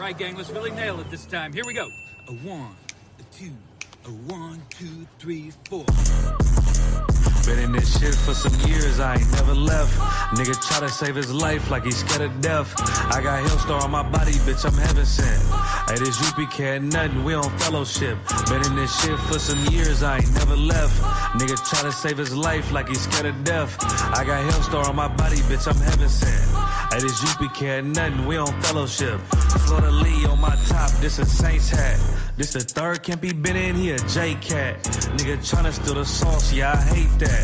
Right, gang, let's really nail it this time. Here we go. A 1, a 2, a 1, 2, 3, 4. Been in this shit for some years, I ain't never left. Nigga try to save his life like he's scared of death. I got Hellstar on my body, bitch, I'm heaven sent. Hey, this UPK ain't nothing, we on fellowship. Been in this shit for some years, I ain't never left. Nigga try to save his life like he's scared of death. I got Hellstar on my body, bitch, I'm heaven sent. Hey, this UPK ain't nothing, we on fellowship. Florida Lee on my top, this a Saints hat. This the third can't be been in, he a J-Cat. Nigga tryna steal the sauce, yeah, I hate that.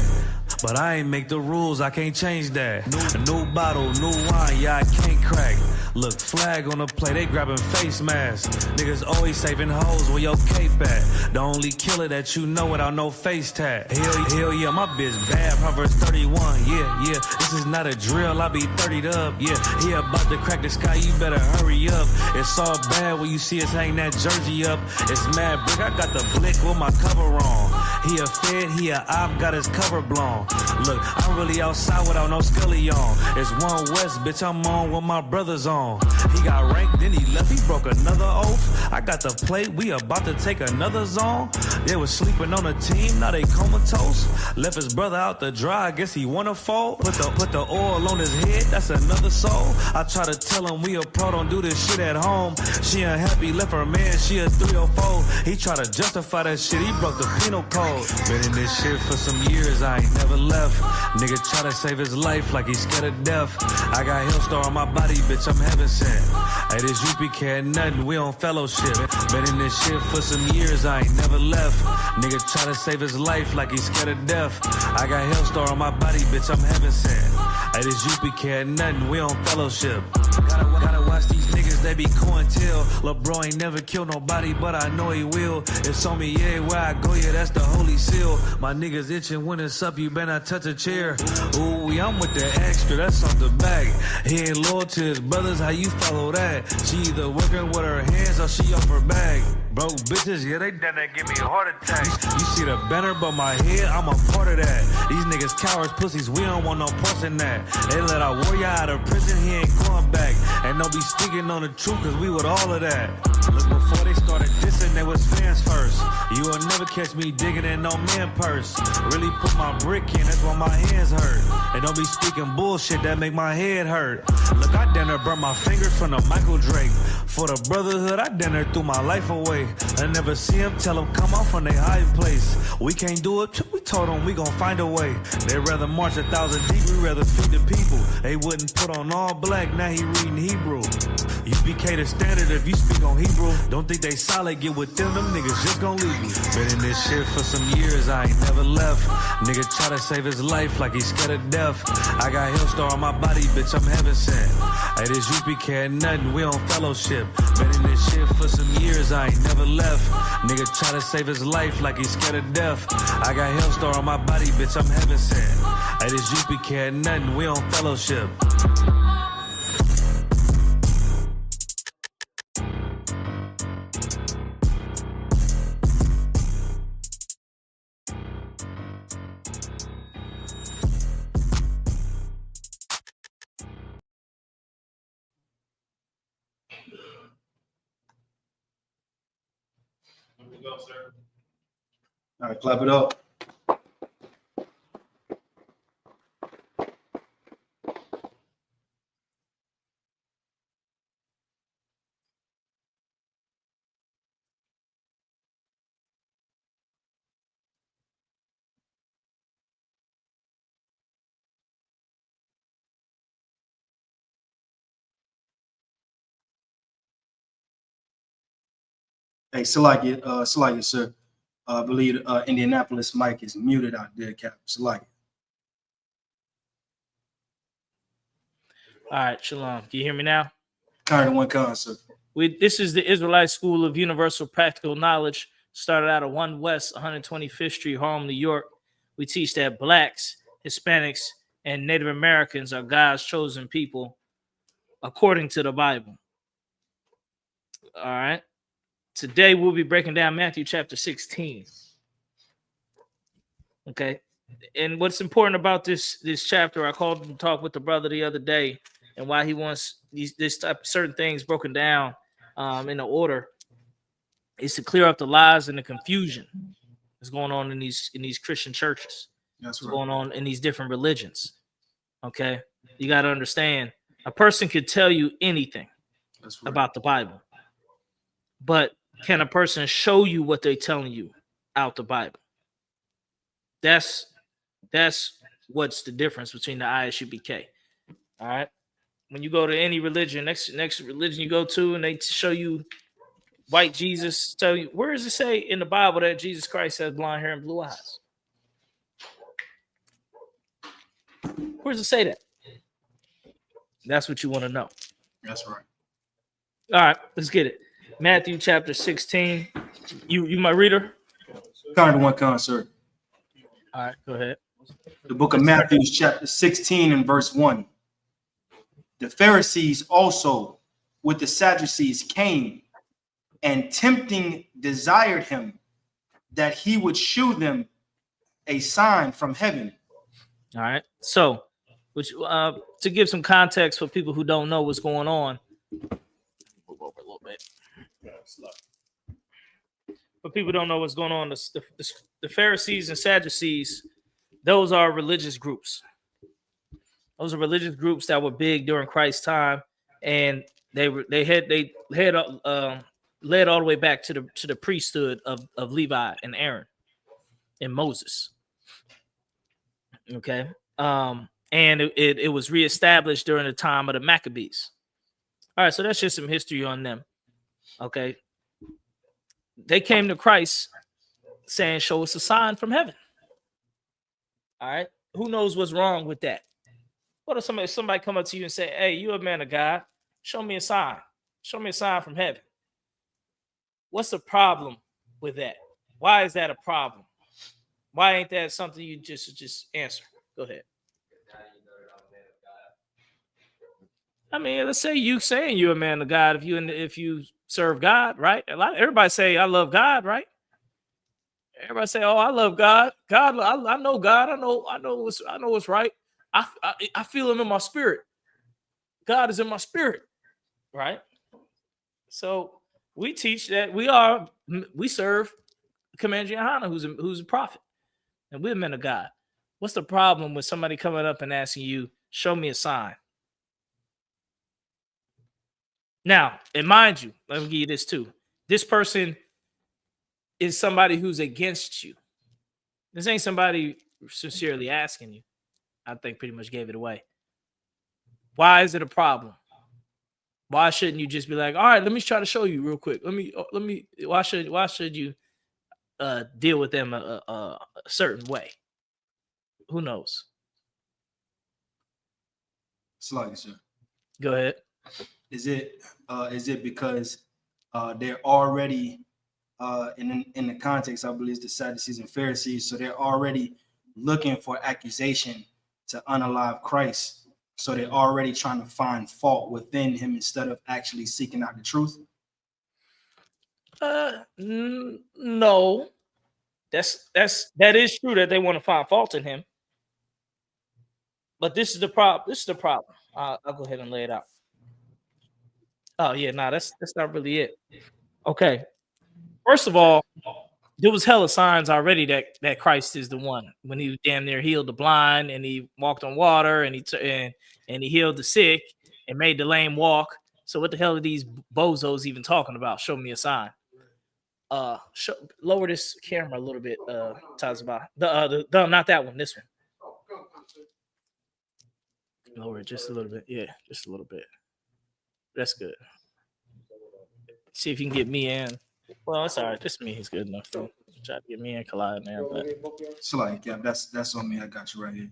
But I ain't make the rules, I can't change that. New bottle, new wine, yeah, I can't crack. Look, flag on the play, they grabbing face masks. Niggas always saving hoes where your cape at. The only killer that you know without no face tag. Hell yeah, my bitch bad, Proverbs 31, yeah. This is not a drill, I be 30'd up, yeah. He about to crack the sky, you better hurry up. It's all bad when you see us hang that jersey up. It's mad brick, I got the blick with my cover on. He a fed, he a op, got his cover blown. Look, I'm really outside without no scully on. It's 1 West, bitch, I'm on with my brothers on. He got ranked, then he left, he broke another oath. I got the plate, we about to take another zone. They was sleeping on the team, now they comatose. Left his brother out to dry, I guess he wanna fold. Put the oil on his head, that's another soul. I try to tell him we a pro, don't do this shit at home. She unhappy, left her man, she a 304. He try to justify that shit, he broke the penal code. Been in this shit for some years, I ain't never left. Nigga try to save his life like he's scared of death. I got Hellstar on my body, bitch, I'm heaven sent. Hey, this UPK ain't nothing, we on fellowship. Been in this shit for some years, I ain't never left. Nigga try to save his life like he's scared of death. I got Hellstar on my body, bitch, I'm heaven sent. Hey, this UPK ain't nothing, we on fellowship. Gotta watch these niggas, they be cointel. Lil' bro ain't never killed nobody, but I know he will. It's on me, yeah, where I go, yeah, that's the holy seal. My niggas itching when it's up, you better not touch a chair. Ooh, I'm with the extra, that's off the back. He ain't loyal to his brothers, how you follow that? She either working with her hands or she off her bag. Broke bitches, yeah, they done that, give me a heart attack. You see the banner, but my head, I'm a part of that. These niggas cowards, pussies, we don't want no parts in that. They let our warrior out of prison, he ain't going back. And don't be speaking on the truth, cause we with all of that. Look, before they started dissing, they was fans first. You will never catch me digging in no man purse. Really put my brick in, that's why my hands hurt. And don't be speaking bullshit, that make my head hurt. Look, I done burnt my fingers from the Michael Drake. For the brotherhood, I done threw my life away. I never see him, tell him come out from their hiding place. We can't do it, we told them we gon' find a way. They'd rather march 1,000 deep, we rather feed the people. They wouldn't put on all black, now he reading Hebrew. UPK the standard if you speak on Hebrew. Don't think they solid, get with them niggas just gon' leave you. Been in this shit for some years, I ain't never left. Nigga try to save his life like he's scared of death. I got Hellstar on my body, bitch, I'm heaven sent. Hey, this UPK ain't nothing, we on fellowship. Been in this shit for some years, I ain't never left. Nigga try to save his life like he's scared of death. I got Hellstar on my body, bitch, I'm heaven sent. Hey, this UPK ain't nothing, we on fellowship. Go, sir. All right, clap it up. Hey, Salakia, sir. I believe Indianapolis mic is muted out there, Cap. Salakia. All right, shalom. Can you hear me now? Current one con, sir. This is the Israelite School of Universal Practical Knowledge. Started out at 1 West 125th Street, Harlem, New York. We teach that blacks, Hispanics, and Native Americans are God's chosen people according to the Bible. All right. Today we'll be breaking down Matthew chapter 16. Okay. And what's important about this chapter, I called him to talk with the brother the other day, and why he wants this type of certain things broken down in the order, is to clear up the lies and the confusion that's going on in these Christian churches. That's What's right. going on in these different religions. Okay, you got to understand, a person could tell you anything That's right. about the Bible, but can a person show you what they're telling you out the Bible? That's what's the difference between the ISUPK. All right, when you go to any religion, next religion you go to, and they show you white Jesus, tell you, where does it say in the Bible that Jesus Christ has blonde hair and blue eyes? Where does it say that? That's what you want to know. That's right. All right, let's get it. Matthew chapter 16. You my reader? Kind of one con, sir. All right, go ahead. The book of Matthew, chapter 16 and verse 1. The Pharisees also with the Sadducees came, and tempting desired him that he would shew them a sign from heaven. All right. So, which to give some context for people who don't know what's going on, move over a little bit. For people who don't know what's going on, the Pharisees and Sadducees, those are religious groups. Those are religious groups that were big during Christ's time, and they led all the way back to the priesthood of Levi and Aaron and Moses. Okay. And it was reestablished during the time of the Maccabees. All right, so that's just some history on them. Okay. They came to Christ saying, show us a sign from heaven. All right. Who knows what's wrong with that? What if somebody come up to you and say, hey, you a man of God, show me a sign. Show me a sign from heaven. What's the problem with that? Why is that a problem? Why ain't that something you just answer? Go ahead. I mean, let's say you saying you're a man of God if you serve God, right? Everybody say I love God, right? Everybody say, oh, I love God. God, I know God. I know what's right. I feel him in my spirit. God is in my spirit, right? So we teach that we serve Commander Johanna, who's a prophet, and we're men of God. What's the problem with somebody coming up and asking you, show me a sign? Now, and mind you, let me give you this too. This person is somebody who's against you. This ain't somebody sincerely asking you. I think pretty much gave it away. Why is it a problem? Why shouldn't you just be like, all right, let me try to show you real quick. Why should you deal with them a certain way? Who knows? Slightly, sir. Go ahead. Is it because they're already in the context, I believe, the Sadducees and Pharisees, so they're already looking for accusation to unalive Christ, so they're already trying to find fault within him instead of actually seeking out the truth? No, that is true that they want to find fault in him, but this is the problem. I'll go ahead and lay it out. Oh yeah, that's not really it. Okay, first of all, there was hella signs already that Christ is the one. When he damn near healed the blind, and he walked on water, and he healed the sick, and made the lame walk. So what the hell are these bozos even talking about? Show me a sign. Lower this camera a little bit, Tazba. The not that one, this one. Lower it just a little bit. Yeah, just a little bit. That's good. See if you can get me in. Well, it's all right. Just me. He's good enough. Though. Try to get me in collide now. But It's like, yeah, that's on me. I got you right here.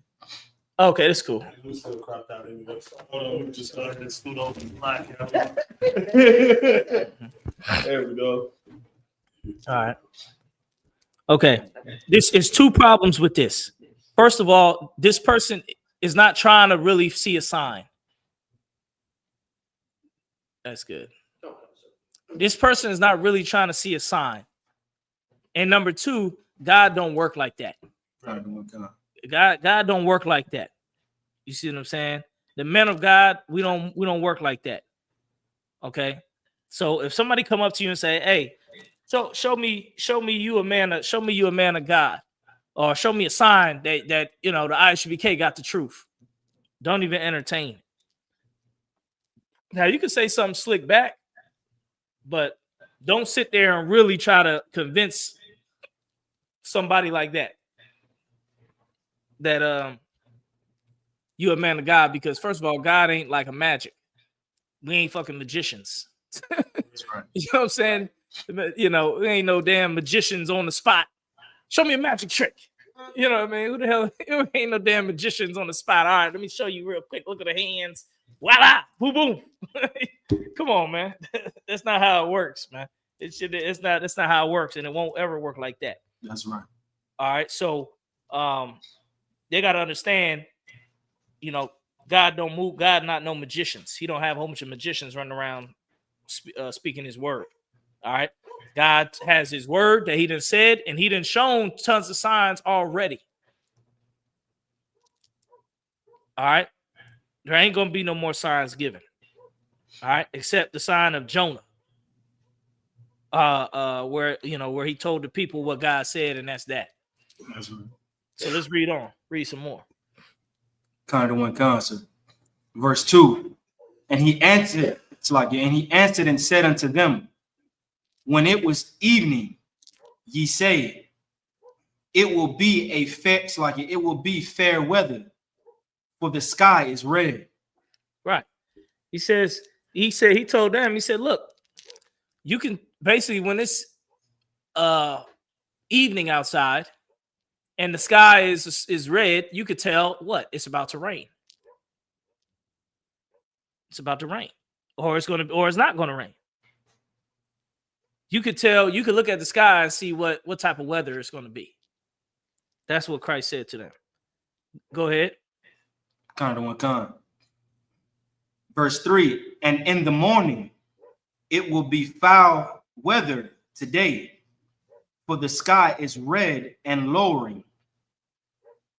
Okay, that's cool. We still cropped out anyway. Hold on, we just started this scoot over the black. There we go. All right. Okay. This is two problems with this. First of all, this person is not trying to really see a sign. That's good. This person is not really trying to see a sign. And number two, God don't work like that. God don't work like that. You see what I'm saying? The men of God, we don't work like that. Okay. So if somebody come up to you and say, "Hey, so show me you a man of God," or show me a sign that the ISUPK got the truth, don't even entertain it. Now you can say something slick back, but don't sit there and really try to convince somebody like that you a man of God, because first of all, God ain't like a magic. We ain't fucking magicians. That's right. You know what I'm saying? We ain't no damn magicians on the spot. Show me a magic trick. You know what I mean? Who the hell? Ain't no damn magicians on the spot. All right, let me show you real quick. Look at the hands. Voila! Boom, boom. Come on, man. That's not how it works, man. That's not how it works, and it won't ever work like that. That's right. All right. So they gotta understand, God don't move. God not no magicians. He don't have a whole bunch of magicians running around speaking his word. All right. God has his word that he done said, and he done shown tons of signs already. All right. There ain't gonna be no more signs given. All right, except the sign of Jonah. Where he told the people what God said, and that's that. That's right. So let's read on. Read some more. Kind of one concert. Verse 2. And he answered, and said unto them, when it was evening, ye say, it will be fair weather, for the sky is red. Right. He told them, he said, look, you can basically, when it's evening outside and the sky is red, you could tell what? It's about to rain. It's about to rain. Or it's not gonna rain. You could look at the sky and see what type of weather it's going to be. That's what Christ said to them. Go ahead. Kind of one kind. Verse 3. And in the morning, it will be foul weather today, for the sky is red and lowering.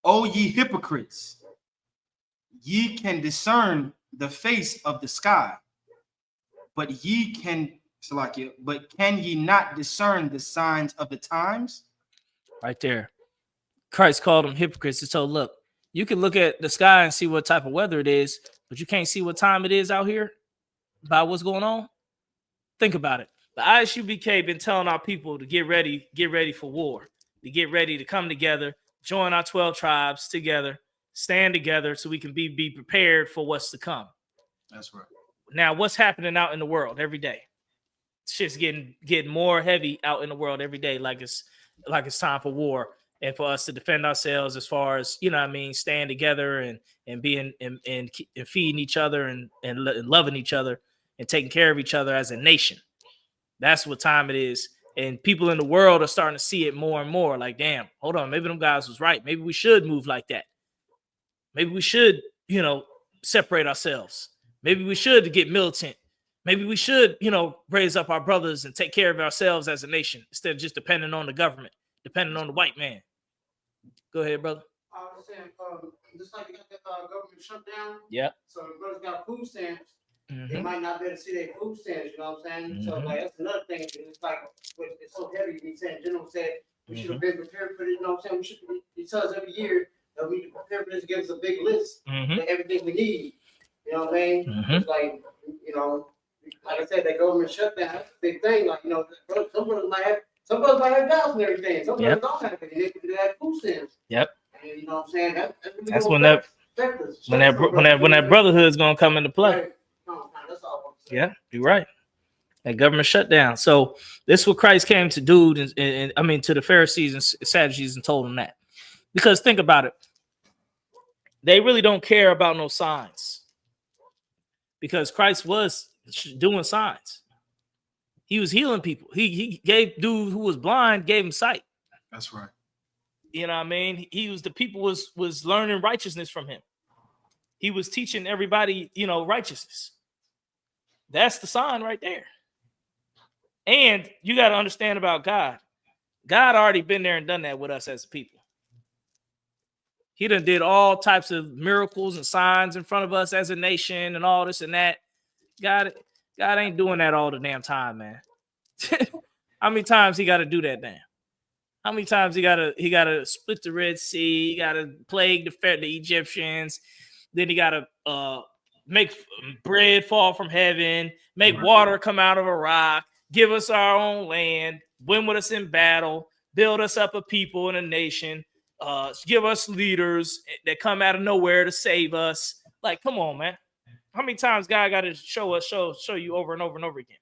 O ye hypocrites, ye can discern the face of the sky, but can ye not discern the signs of the times? Right there. Christ called them hypocrites. He told, look, you can look at the sky and see what type of weather it is, but you can't see what time it is out here by what's going on. Think about it. The ISUPK been telling our people to get ready for war, to get ready to come together, join our 12 tribes together, stand together so we can be prepared for what's to come. That's right. Now, what's happening out in the world every day? Shit's getting more heavy out in the world every day, like it's time for war, and for us to defend ourselves, as far as staying together and being and feeding each other and loving each other and taking care of each other as a nation. That's what time it is, and people in the world are starting to see it more and more. Like, damn, hold on, maybe them guys was right. Maybe we should move like that. Maybe we should, separate ourselves. Maybe we should get militant. Maybe we should, raise up our brothers and take care of ourselves as a nation instead of just depending on the government, depending on the white man. Go ahead, brother. I was saying, just like you got that government shutdown. Yeah. So the brothers got food stamps. Mm-hmm. They might not be able to see their food stamps. You know what I'm saying? Mm-hmm. So that's another thing. It's like it's so heavy. He's saying, General said we should have been prepared for this. You know what I'm saying? He tells us every year that we need to prepare for this. Gives us a big list of everything we need. You know what I mean? Mm-hmm. It's like like I said, that government shutdown. That's a big thing. Like some brothers might have jobs and everything. Some brothers don't have it. They have food stamps. Yep. And you know what I'm saying? That's when that brotherhood is gonna come into play. Right. No, that's all I'm saying. Yeah, you're right. That government shutdown. So this is what Christ came to do, and to the Pharisees and Sadducees and told them that. Because think about it. They really don't care about no signs. Because Christ was doing signs. He was healing people. He gave dude who was blind, gave him sight. That's right. You know what I mean? The people was learning righteousness from him. He was teaching everybody, righteousness. That's the sign right there. And you got to understand about God. God already been there and done that with us as a people. He done did all types of miracles and signs in front of us as a nation and all this and that. God, God ain't doing that all the damn time, man. How many times he got to do that now? How many times he gotta split the Red Sea? He gotta plague the Egyptians. Then he gotta make bread fall from heaven, make water come out of a rock, give us our own land, win with us in battle, build us up a people and a nation, give us leaders that come out of nowhere to save us. Like, come on, man. How many times God got to show you over and over and over again?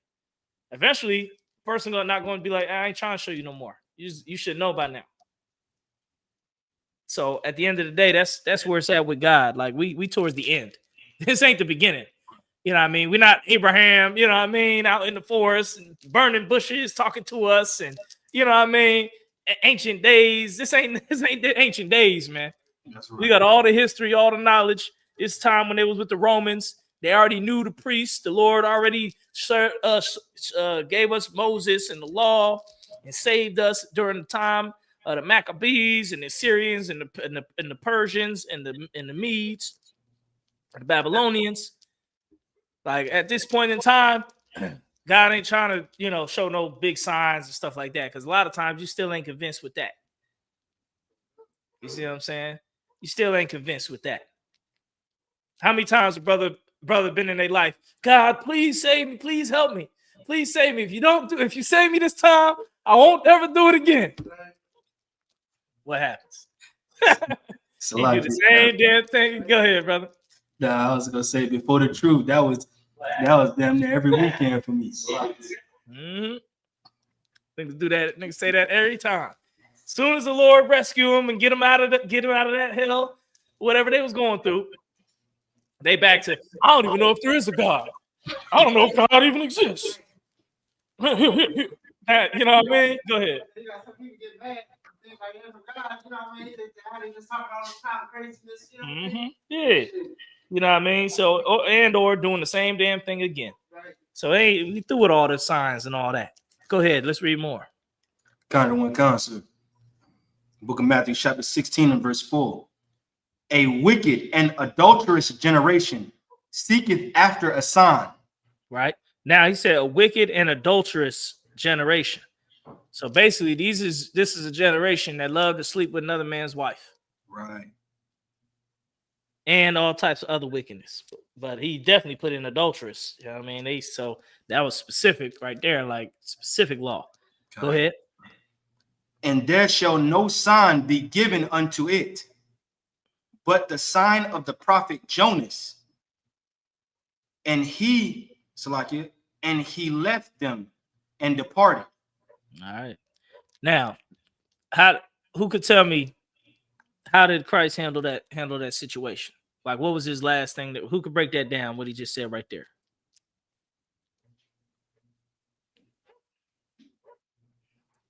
Eventually, person not going to be like, I ain't trying to show you no more. You should know by now. So at the end of the day, that's where it's at with God. Like we towards the end. This ain't the beginning. You know what I mean? We're not Abraham, you know what I mean, out in the forest, burning bushes, talking to us, and you know what I mean? Ancient days. This ain't the ancient days, man. That's right. We got all the history, all the knowledge. It's time when they was with the Romans. They already knew the priests. The Lord already gave us Moses and the law and saved us during the time of the Maccabees and the Syrians and the Persians and the Medes, the Babylonians. Like at this point in time, God ain't trying to, show no big signs and stuff like that. Because a lot of times you still ain't convinced with that. You see what I'm saying? You still ain't convinced with that. How many times a brother been in their life? God, please save me. Please help me. Please save me. If you save me this time, I won't ever do it again. What happens? You do the same damn thing. Go ahead, brother. Nah, I was gonna say before the truth, that was damn near every weekend for me. Mm-hmm. Niggas do that. Niggas say that every time. As soon as the Lord rescue them and get them out of that hell, whatever they was going through, they back to, I don't even know if there is a God. I don't know if God even exists. You know what I mean? Go ahead. You got some people get mad. Like, God, you know what I mean? They just talking all this time craziness. You know what I mean? Yeah. You know what I mean? So, or doing the same damn thing again. Right. So, we threw with all the signs and all that. Go ahead. Let's read more. Kind of one concert. Book of Matthew, chapter 16 and verse 4. A wicked and adulterous generation seeketh after a sign. Right. Now, he said a wicked and adulterous generation. So basically, this is a generation that love to sleep with another man's wife. Right. And all types of other wickedness. But he definitely put in adulterous. You know what I mean? So that was specific right there, like specific law. Go ahead. And there shall no sign be given unto it, but the sign of the prophet Jonas. And he left them and departed. All right. Now, who could tell me how did Christ handle that situation? Like, what was his last thing? Who could break that down? What he just said right there.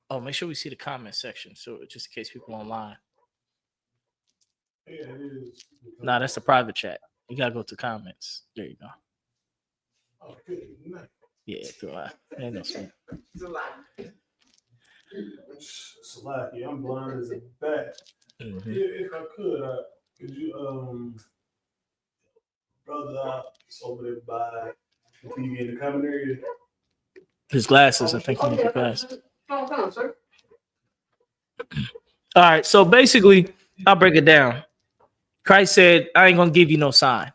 Oh, make sure we see the comment section, so just in case people online. Yeah, it is. Nah, that's the private chat. You gotta go to comments. There you go. Oh, good night. Yeah, ain't no spam. It's a lot. It's a lot. Yeah, I'm blind as a bat. Mm-hmm. Yeah, if I could you brother over there by the TV in the common area? His glasses, I think he needs your glasses. Come, sir. All right, so basically, I'll break it down. Christ said, I ain't gonna give you no sign.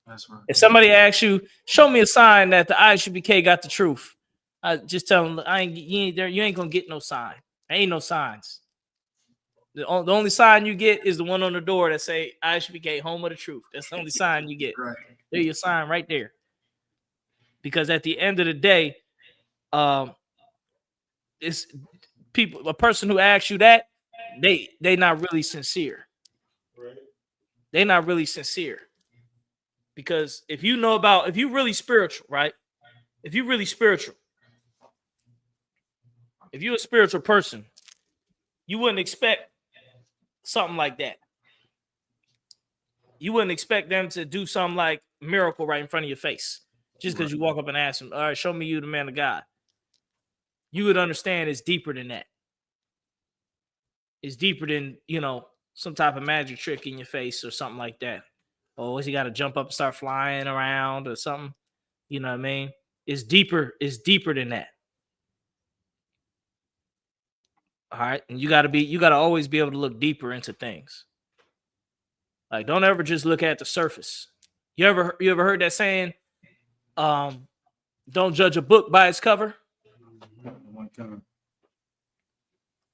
That's right. If somebody asks you, show me a sign that the ISUPK got the truth, I just tell them, you ain't gonna get no sign. There ain't no signs. The only sign you get is the one on the door that say ISUPK home of the truth. That's the only sign you get. Right. There's your sign right there. Because at the end of the day, it's people. A person who asks you that, they not really sincere. Right. They're not really sincere. Because if you really spiritual, right? If you're really spiritual, if you're a spiritual person, you wouldn't expect something like that. You wouldn't expect them to do something like miracle right in front of your face just because you walk up and ask them, all right, show me you the man of God. You would understand it's deeper than that. It's deeper than, some type of magic trick in your face or something like that. Or has he got to jump up and start flying around or something? You know what I mean? is deeper than that. All right. And you gotta always be able to look deeper into things. Like, don't ever just look at the surface. You ever heard that saying, don't judge a book by its cover?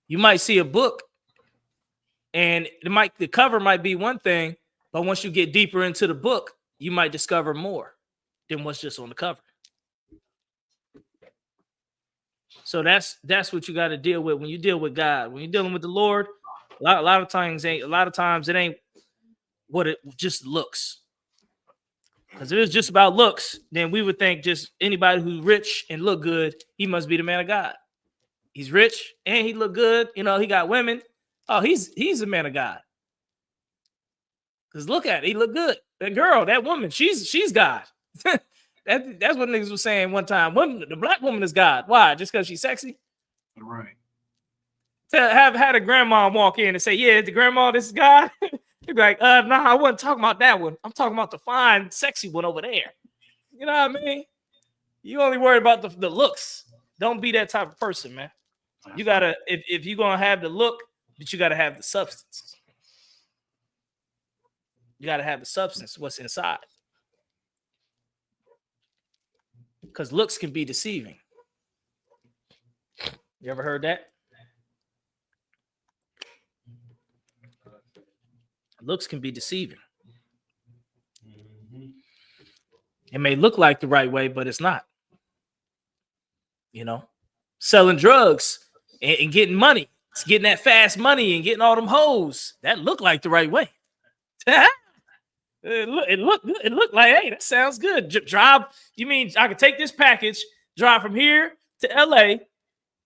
You might see a book and the cover might be one thing, but once you get deeper into the book, you might discover more than what's just on the cover. So that's what you got to deal with when you deal with God. When you're dealing with the Lord, a lot of times it ain't what it just looks. Because if it's just about looks, then we would think just anybody who's rich and look good, he must be the man of God. He's rich and he look good. You know, he got women. Oh, he's a man of God. Because look at it, he look good. That girl, that woman, she's God. That's what niggas was saying one time. The black woman is God. Why? Just because she's sexy? Right. To have had a grandma walk in and say, yeah, the grandma, this is God. You'd be like, nah, I wasn't talking about that one. I'm talking about the fine, sexy one over there. You know what I mean? You only worry about the looks. Don't be that type of person, man. You gotta, if you're gonna have the look, but you gotta have the substance. You gotta have the substance, what's inside. Because looks can be deceiving. You ever heard that? Looks can be deceiving. It may look like the right way, but it's not. You know, selling drugs and getting money. It's getting that fast money and getting all them hoes. That look like the right way. It looked like, hey, that sounds good. Drive. You mean I could take this package, drive from here to LA,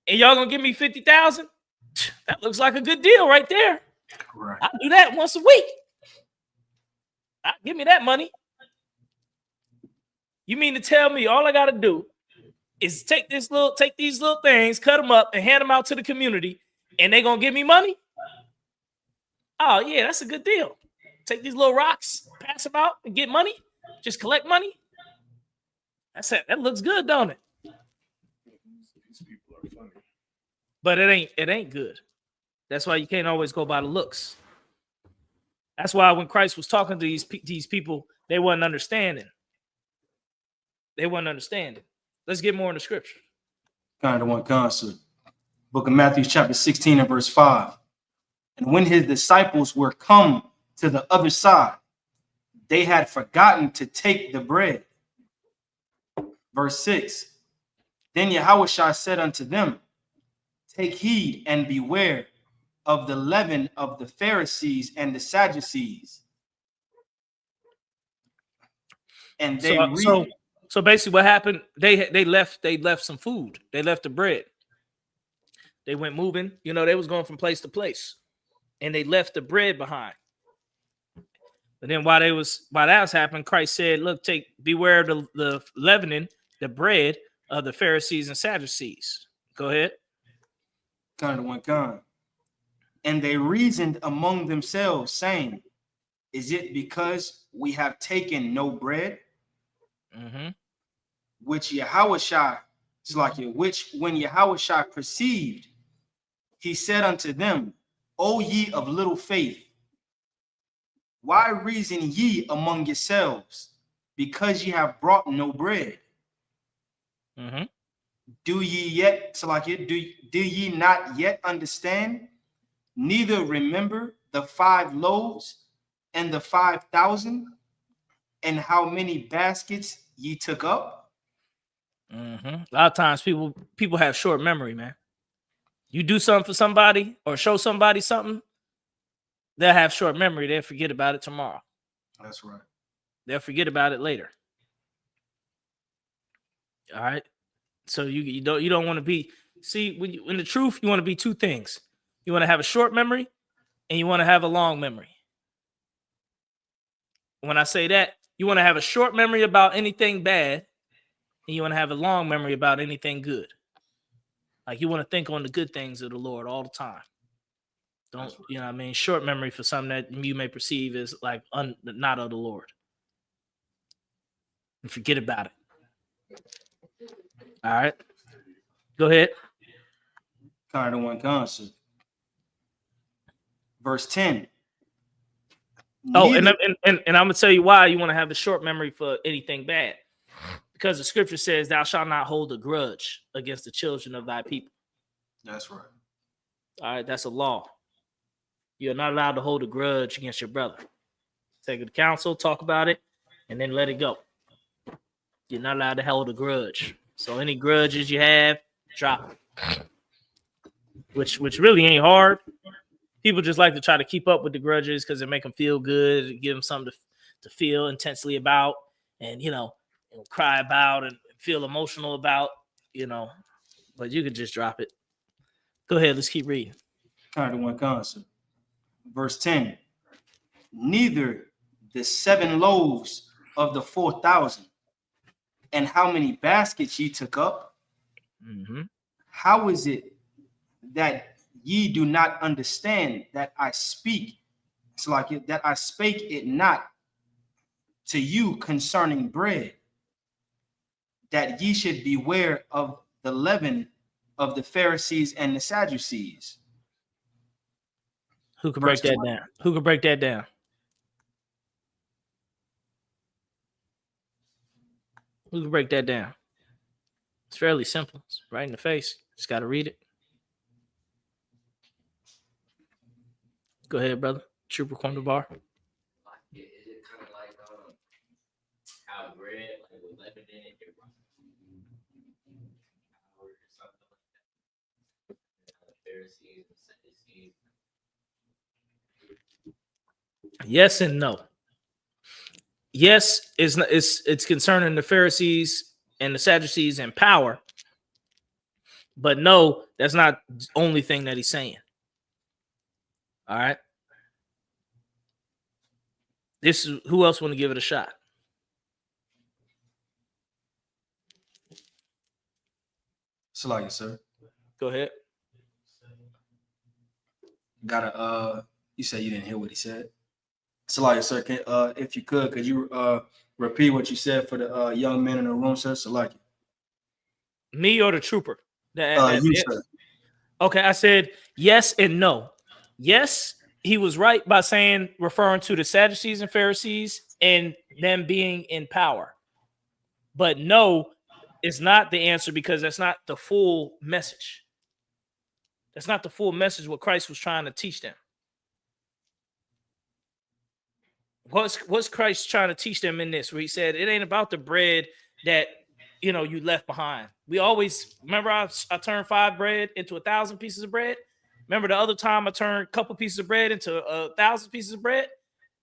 and y'all gonna give me 50,000? That looks like a good deal right there. Right. I do that once a week. Give me that money. You mean to tell me all I gotta do is take these little things, cut them up, and hand them out to the community, and they gonna give me money? Oh yeah, that's a good deal. Take these little rocks, pass them out, and get money. Just collect money. That's it. That looks good, don't it? These people are funny. But it ain't good. That's why you can't always go by the looks. That's why when Christ was talking to these people, they wasn't understanding. Let's get more in the scripture. Kind of one concert. Book of Matthew, chapter 16 and verse 5. And when his disciples were come to the other side, they had forgotten to take the bread. Verse 6. Then Yahushua said unto them, take heed and beware of the leaven of the Pharisees and the Sadducees. And they so basically what happened, they left some food. They left the bread. They went moving, you know, they was going from place to place, and they left the bread behind. But then while that was happening, Christ said, look, beware of the leavening, the bread of the Pharisees and Sadducees. Go ahead. Kind of one kind. And they reasoned among themselves, saying, is it because we have taken no bread? Mm-hmm. Which when Yahushua perceived, he said unto them, O ye of little faith, why reason ye among yourselves, because ye have brought no bread? Mm-hmm. Do ye not yet understand? Neither remember the 5 loaves and the 5,000, and how many baskets ye took up? Mm-hmm. A lot of times people have short memory, man. You do something for somebody or show somebody something, they'll have short memory. They'll forget about it tomorrow. That's right. They'll forget about it later. All right. So you don't want to be, see, in the truth, you want to be two things. You want to have a short memory and you want to have a long memory. When I say that, you want to have a short memory about anything bad and you want to have a long memory about anything good. Like you want to think on the good things of the Lord all the time. Don't, you know what I mean? Short memory for something that you may perceive as like not of the Lord. And forget about it. All right. Go ahead. Kind of one concert. Verse 10. Oh, and Neither- I'm gonna tell you why you want to have a short memory for anything bad. Because the scripture says, "Thou shalt not hold a grudge against the children of thy people." That's right. All right, that's a law. You're not allowed to hold a grudge against your brother. Take it to counsel, talk about it, and then let it go. You're not allowed to hold a grudge. So any grudges you have, drop it. Which really ain't hard. People just like to try to keep up with the grudges because it make them feel good, give them something to feel intensely about, and cry about and feel emotional about, But you could just drop it. Go ahead, let's keep reading. Kind of one concert. Verse 10. Neither the 7 loaves of the 4,000 and how many baskets ye took up, how is it that ye do not understand that I speak? It's like it, that I spake it not to you concerning bread, that ye should beware of the leaven of the Pharisees and the Sadducees. Who can break that down? Who can break that down? Who can break that down? It's fairly simple. It's right in the face. Just got to read it. Go ahead, brother. Trooper Quantum Bar. Is it kind of like how bread, like with leaven in it, or something like that? The Pharisees and Sadducees. Yes and no. Yes, it's concerning the Pharisees and the Sadducees and power. But no, that's not the only thing that he's saying. All right. This is who else want to give it a shot? Salakia, sir. Go ahead. You said you didn't hear what he said. Salakia, sir, if you could you repeat what you said for the young men in the room, sir? Salakia. Me or the trooper? You, sir. Okay, I said yes and no. Yes, he was right by referring to the Sadducees and Pharisees and them being in power. But no is not the answer because that's not the full message. That's not the full message what Christ was trying to teach them. What's Christ trying to teach them in this? Where he said it ain't about the bread that you left behind. We always remember I turned 5 bread into 1,000 pieces of bread. Remember the other time I turned a couple pieces of bread into 1,000 pieces of bread?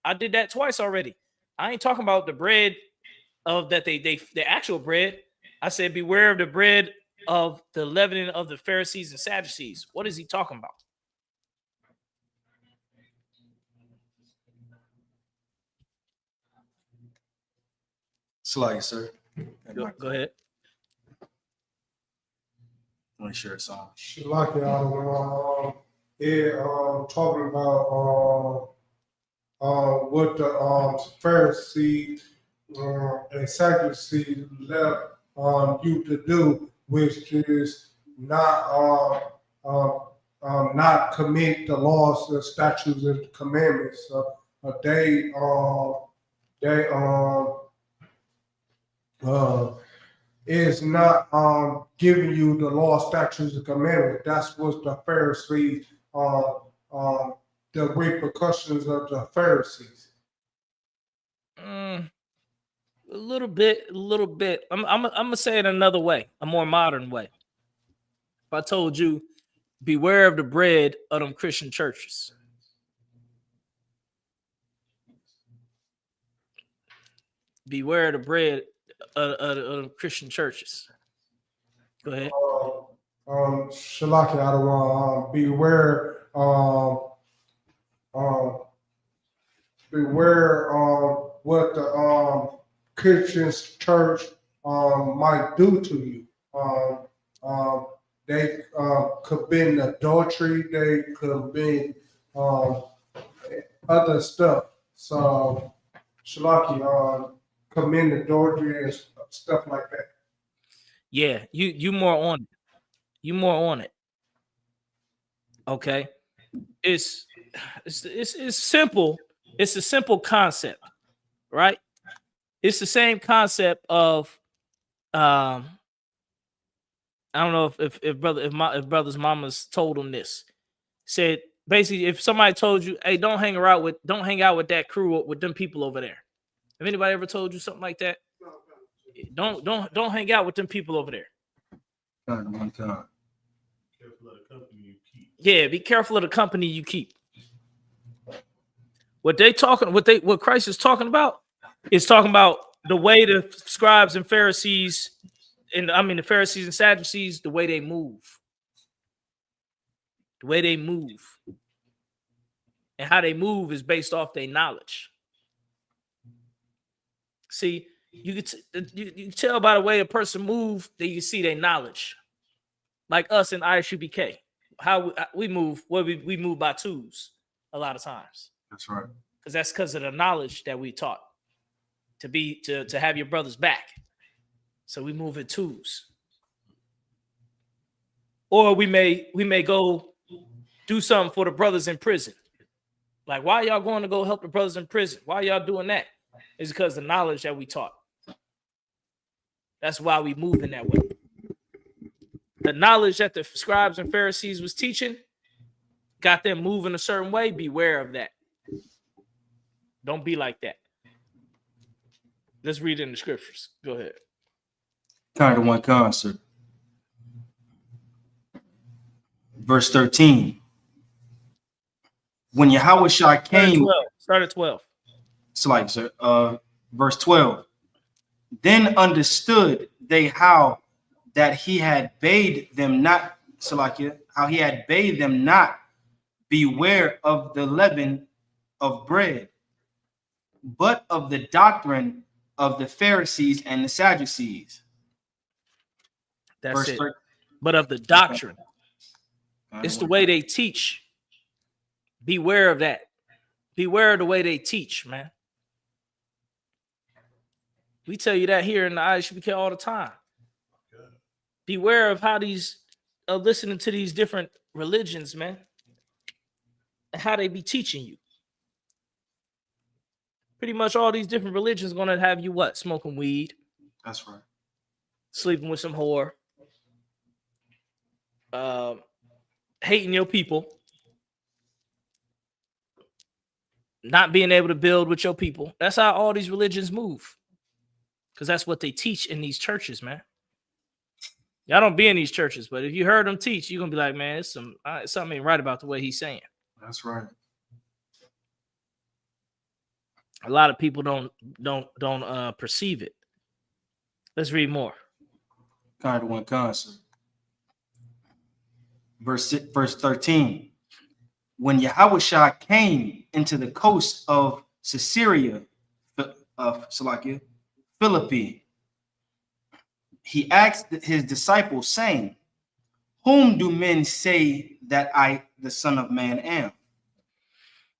I did that twice already. I ain't talking about the bread of that the actual bread. I said beware of the bread of the leavening of the Pharisees and Sadducees. What is he talking about? Salakia, sir. Go ahead. Let me share a song. Talking about what the Pharisees and Sadducees left you to do, which is not commit the laws, the statutes, and commandments. Is not giving you the law, statutes, and commandments. That's what the Pharisees, the repercussions of the Pharisees. A little bit. I'm gonna say it another way, a more modern way. If I told you, beware of the bread of them Christian churches. Beware of the bread of Christian churches. Go ahead. Shalaki, I don't want beware. Beware what the Christian church might do to you. They commit adultery. They commit other stuff. So Shalaki, commit adultery and stuff like that. Yeah, you more on it. You more on it. Okay. It's simple. It's a simple concept, right? It's the same concept of I don't know if brother's mamas told him this. Said basically if somebody told you, hey, don't hang out with that crew with them people over there. Have anybody ever told you something like that? Don't hang out with them people over there. One time. Careful of the company you keep. Yeah, be careful of the company you keep. What Christ is talking about is talking about the way the scribes and Pharisees, the Pharisees and Sadducees, the way they move. The way they move. And how they move is based off their knowledge. See, you can tell by the way a person moves that you see their knowledge. Like us in ISUPK, how we move, we move by twos a lot of times. That's right. Because of the knowledge that we taught to have your brother's back. So we move in twos. Or we may go do something for the brothers in prison. Like, why y'all going to go help the brothers in prison? Why y'all doing that? It's because the knowledge that we taught. That's why we move in that way. The knowledge that the scribes and Pharisees was teaching got them moving a certain way. Beware of that. Don't be like that. Let's read in the scriptures. Go ahead. Kind of one concert. Verse 13. When Yahushua came, start at 12. It's like, sir, verse 12. Then understood they how that he had bade them not, Salakia, how he had bade them not beware of the leaven of bread, but of the doctrine of the Pharisees and the Sadducees. That's Verse it. 13. But of the doctrine. Okay. It's the way they teach. Beware of that. Beware of the way they teach, man. We tell you that here in the ISUPK all the time. Beware of how listening to these different religions, man, and how they be teaching you. Pretty much all these different religions going to have you what? Smoking weed. That's right. Sleeping with some whore. Hating your people. Not being able to build with your people. That's how all these religions move. Because that's what they teach in these churches, man. Y'all don't be in these churches, but if you heard them teach, you're going to be like, man, something ain't right about the way he's saying. That's right. A lot of people don't perceive it. Let's read more. Kind of one concert. Verse 13. When Yahushua came into the coast of Caesarea of Salakia, Philippi, he asked his disciples, saying, whom do men say that I, the Son of Man, am?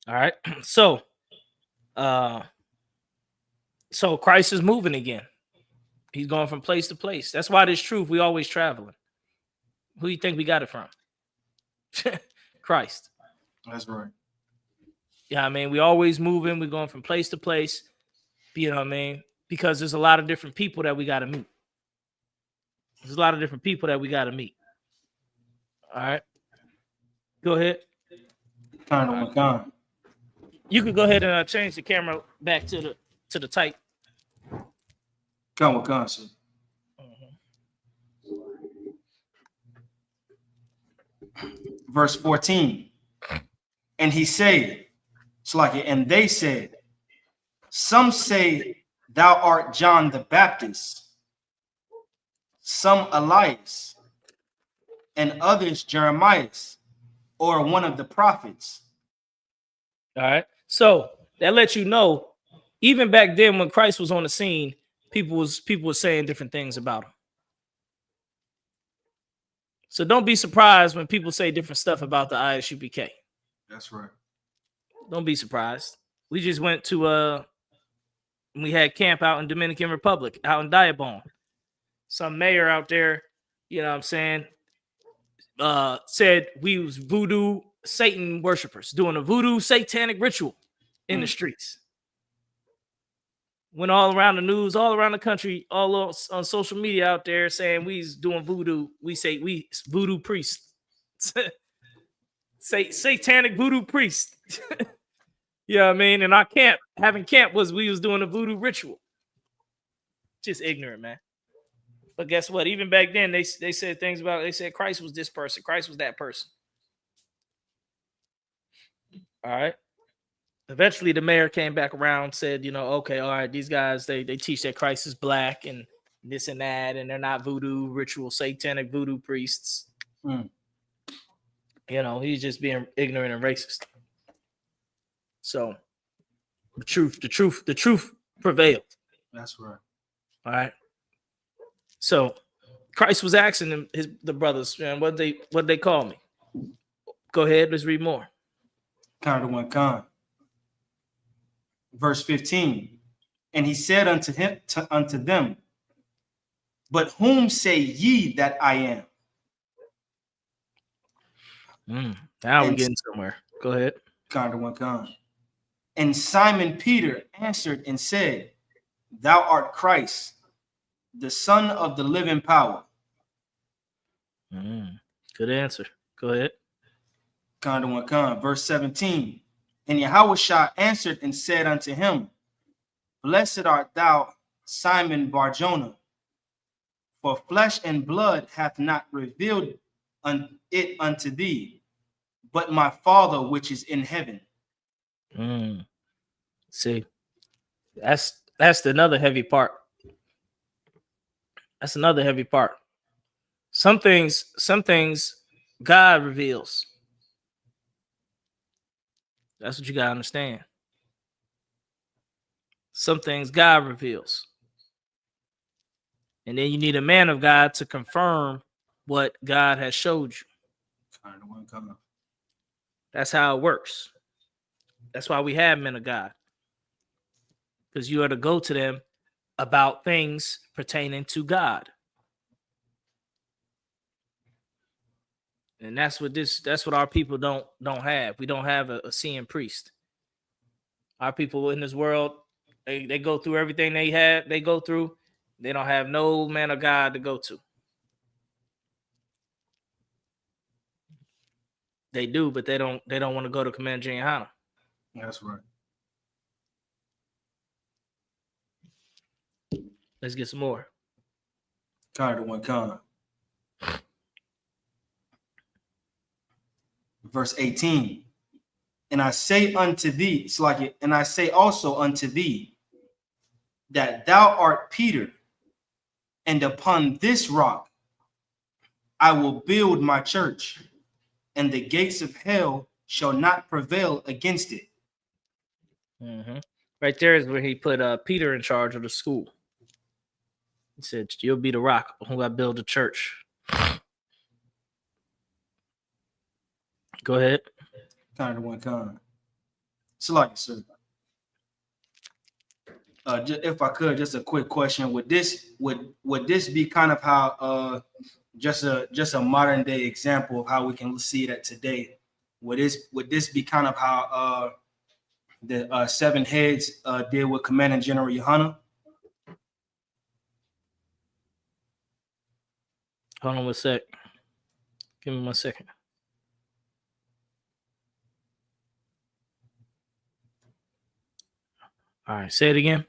All right. So Christ is moving again. He's going from place to place. That's why this truth, we always traveling. Who do you think we got it from? Christ. That's right. Yeah, I mean, we always moving. We're going from place to place. You know what I mean? Because there's a lot of different people that we got to meet. There's a lot of different people that we got to meet. All right. Go ahead. Kind of one kind. You could go ahead and change the camera back to the type. Kind of one concert. Verse 14. And he said, Salakia, and they said, some say thou art John the Baptist, some Elias, and others Jeremiah, or one of the prophets. All right. So that lets you know, even back then when Christ was on the scene, people were saying different things about him. So don't be surprised when people say different stuff about the ISUPK. That's right. Don't be surprised. We just went to we had camp out in Dominican Republic, out in Diabon. some mayor out there, you know what I'm saying, said we was voodoo Satan worshipers doing a voodoo satanic ritual in the streets. Went all around the news, all around the country, all on social media out there saying we's doing voodoo. We say we voodoo priests. Say satanic voodoo priest. You know what I mean? And our camp, having camp was we was doing a voodoo ritual. Just ignorant, man. But guess what? Even back then, they said things about it. They said Christ was this person, Christ was that person. All right. Eventually, the mayor came back around, said, you know, okay, all right, these guys, they teach that Christ is black and this and that, and they're not voodoo ritual, satanic voodoo priests. You know, he's just being ignorant and racist. So the truth prevailed. That's right. All right. So Christ was asking them, the brothers, man, what they call me? Go ahead, let's read more. Kind of one kind. Verse 15. And he said unto them, but whom say ye that I am? Now we're getting somewhere. Go ahead. Kind of one kind. And Simon Peter answered and said, thou art Christ, the Son of the living power. Good answer. Go ahead. Kind of one kind. Verse 17. And Yahushua answered and said unto him, blessed art thou, Simon Barjona, for flesh and blood hath not revealed it unto thee, but my Father which is in heaven. See, that's another heavy part. That's another heavy part. Some things God reveals. That's what you gotta understand. Some things God reveals. And then you need a man of God to confirm what God has showed you. That's how it works. That's why we have men of God. Because you are to go to them about things pertaining to God. And that's what our people don't have. We don't have a seeing priest. Our people in this world, they go through everything they go through. They don't have no man of God to go to. They do, but they don't want to go to Commander Hana. That's right. Let's get some more. Kind of one kind. Verse 18. And I say unto thee, and I say also unto thee, that thou art Peter, and upon this rock I will build my church, and the gates of hell shall not prevail against it. Right there is where he put Peter in charge of the school. He said, you'll be the rock on whom I build the church. Go ahead. Kind of one kind. It's like, sir. If I could, just a quick question: would this be kind of how just a modern day example of how we can see that today? Would this be kind of how the seven heads did with Commanding General Yohana? Hold on 1 sec. Give me 1 second. All right, say it again.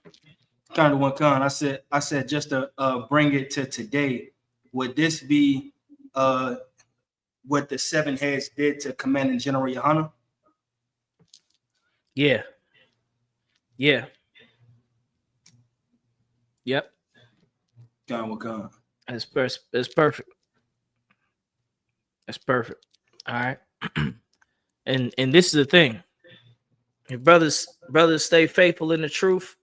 Kind of one kind. I said just to bring it to today. Would this be what the seven heads did to Commanding General Yohana? Yeah. Yep. Kind of one kind. That's perfect. That's perfect. All right. And this is the thing. If brothers stay faithful in the truth,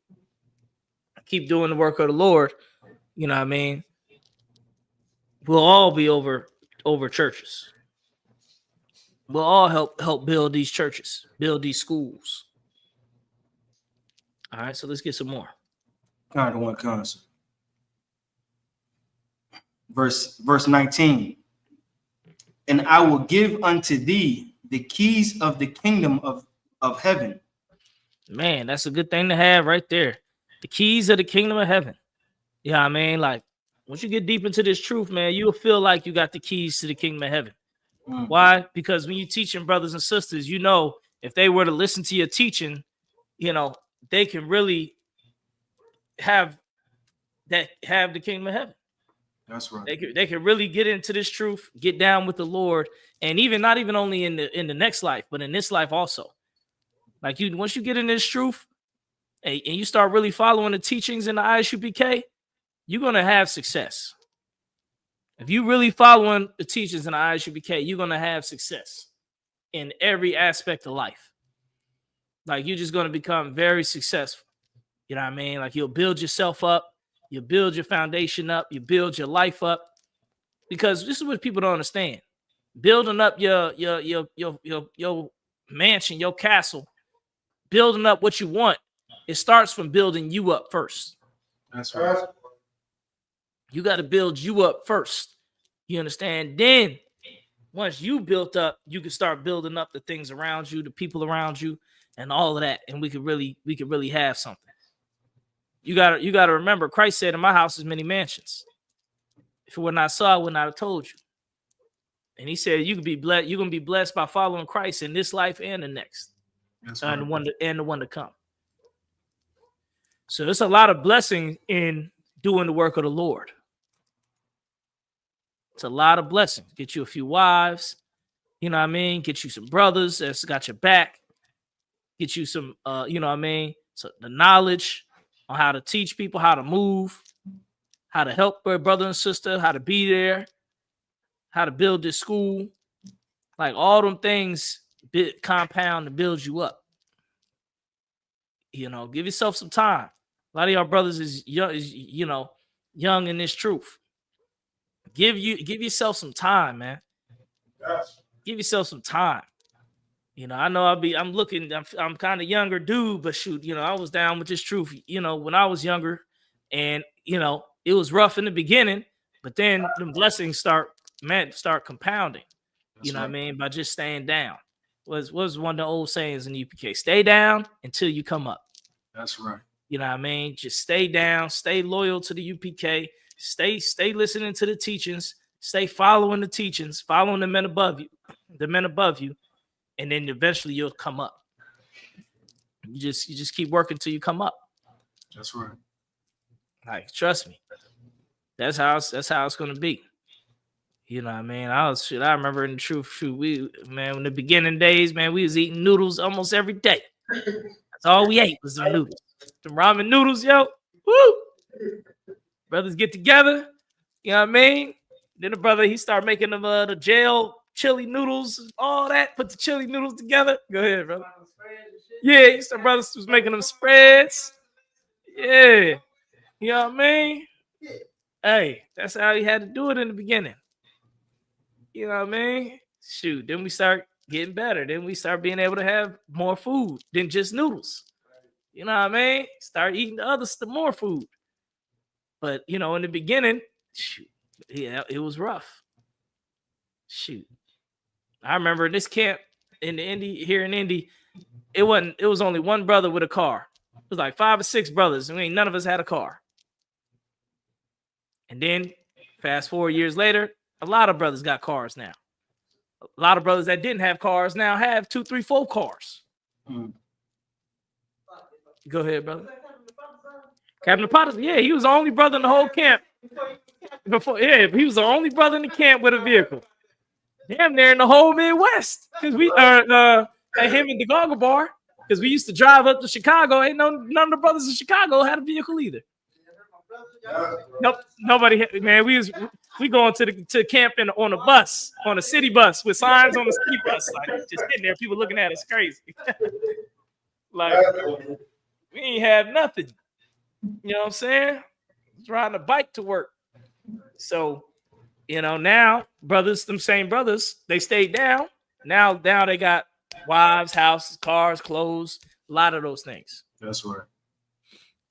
keep doing the work of the Lord, you know what I mean? We'll all be over churches. We'll all help build these churches, build these schools. All right, so let's get some more. Kind of one concept. verse 19. And I will give unto thee the keys of the kingdom of heaven. Man, that's a good thing to have right there. The keys of the kingdom of heaven. You know what I mean? Like, once you get deep into this truth, man, you'll feel like you got the keys to the kingdom of heaven. Why? Because when you're teaching brothers and sisters, you know, if they were to listen to your teaching, you know, they can really have the kingdom of heaven. That's right. They can really get into this truth, get down with the Lord, and even not even only in the next life, but in this life also. Like once you get in this truth and you start really following the teachings in the ISUPK, you're gonna have success. If you really following the teachings in the ISUPK, you're gonna have success in every aspect of life. Like you're just gonna become very successful. You know what I mean? Like you'll build yourself up. You build your foundation up, you build your life up, because this is what people don't understand. Building up your mansion, your castle, building up what you want, it starts from building you up first. That's right. You got to build you up first. You understand? Then once you built up, you can start building up the things around you, the people around you, and all of that. And we could really have something. You gotta remember, Christ said, in my house is many mansions. If it were not so, I would not have told you. And he said, you could be blessed, you're gonna be blessed by following Christ in this life and the next. That's and right. the one to come. So there's a lot of blessing in doing the work of the Lord. It's a lot of blessings. Get you a few wives, you know what I mean? Get you some brothers that's got your back. Get you some you know what I mean? So the knowledge on how to teach people, how to move, how to help their brother and sister, how to be there, how to build this school. Like all them things compound to build you up. You know, give yourself some time. A lot of y'all brothers is young in this truth. Give yourself some time, man. Yes. Give yourself some time. You know, I know I'm kind of younger dude, but shoot, you know, I was down with this truth, you know, when I was younger, and you know, it was rough in the beginning, but then the blessings start compounding. That's You know right. what I mean? By just staying down. Was one of the old sayings in UPK. Stay down until you come up. That's right. You know what I mean? Just stay down, stay loyal to the UPK, stay listening to the teachings, stay following the teachings, following the men above you. And then eventually you'll come up. You just keep working till you come up. That's right. Like, trust me. That's how it's gonna be. You know what I mean? I remember in the truth, in the beginning days, man, we was eating noodles almost every day. That's all we ate was the noodles. The ramen noodles, yo. Woo! Brothers get together, you know what I mean? Then the brother, he started making them the jail chili noodles, all that. Put the chili noodles together. Go ahead, brother. Yeah, some brothers was making them spreads. Yeah, you know what I mean? Hey, that's how he had to do it in the beginning. You know what I mean? Shoot, then we start getting better. Then we start being able to have more food than just noodles. You know what I mean? Start eating the more food. But you know, in the beginning, shoot, yeah, it was rough. Shoot. I remember this camp in Indy, it was only one brother with a car. It was like 5 or 6 brothers. None of us had a car. And then fast forward years later, a lot of brothers got cars now. A lot of brothers that didn't have cars now have 2, 3, 4 cars. Go ahead, brother. Captain Potter, yeah, he was the only brother in the whole camp. He was the only brother in the camp with a vehicle. Damn near in the whole Midwest. Because we at him in the Goggle Bar. Because we used to drive up to Chicago. None of the brothers in Chicago had a vehicle either. Nope, nobody. Man, we going to camp on a bus, on a city bus with signs on the city bus, like just sitting there, people looking at us crazy. Like we ain't have nothing. You know what I'm saying? Just riding a bike to work. So, you know, now them same brothers, they stayed down. Now they got wives, houses, cars, clothes, a lot of those things. That's right.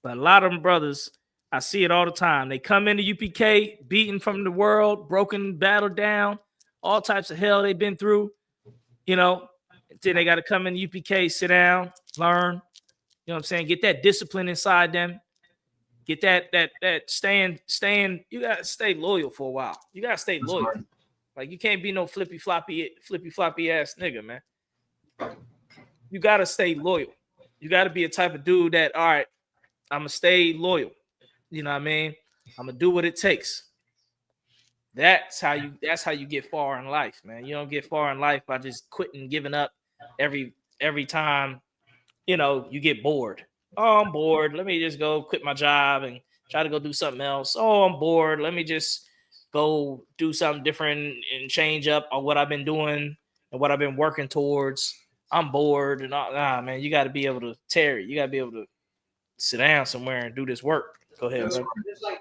But a lot of them brothers, I see it all the time. They come into UPK, beaten from the world, broken, battled down, all types of hell they've been through. You know, then they got to come in UPK, sit down, learn. You know what I'm saying? Get that discipline inside them. Get that staying. You gotta stay loyal for a while. You gotta stay That's loyal. right. Like you can't be no flippy floppy ass nigga, man. You gotta stay loyal. You gotta be a type of dude that, all right, I'm gonna stay loyal. You know what I mean? I'm gonna do what it takes. That's how you get far in life, man. You don't get far in life by just quitting, giving up every time, you know, you get bored. Oh, I'm bored. Let me just go quit my job and try to go do something else. Oh, I'm bored. Let me just go do something different and change up on what I've been doing and what I've been working towards. I'm bored and all. Nah, man, you got to be able to tarry. You got to be able to sit down somewhere and do this work. Go ahead, brother.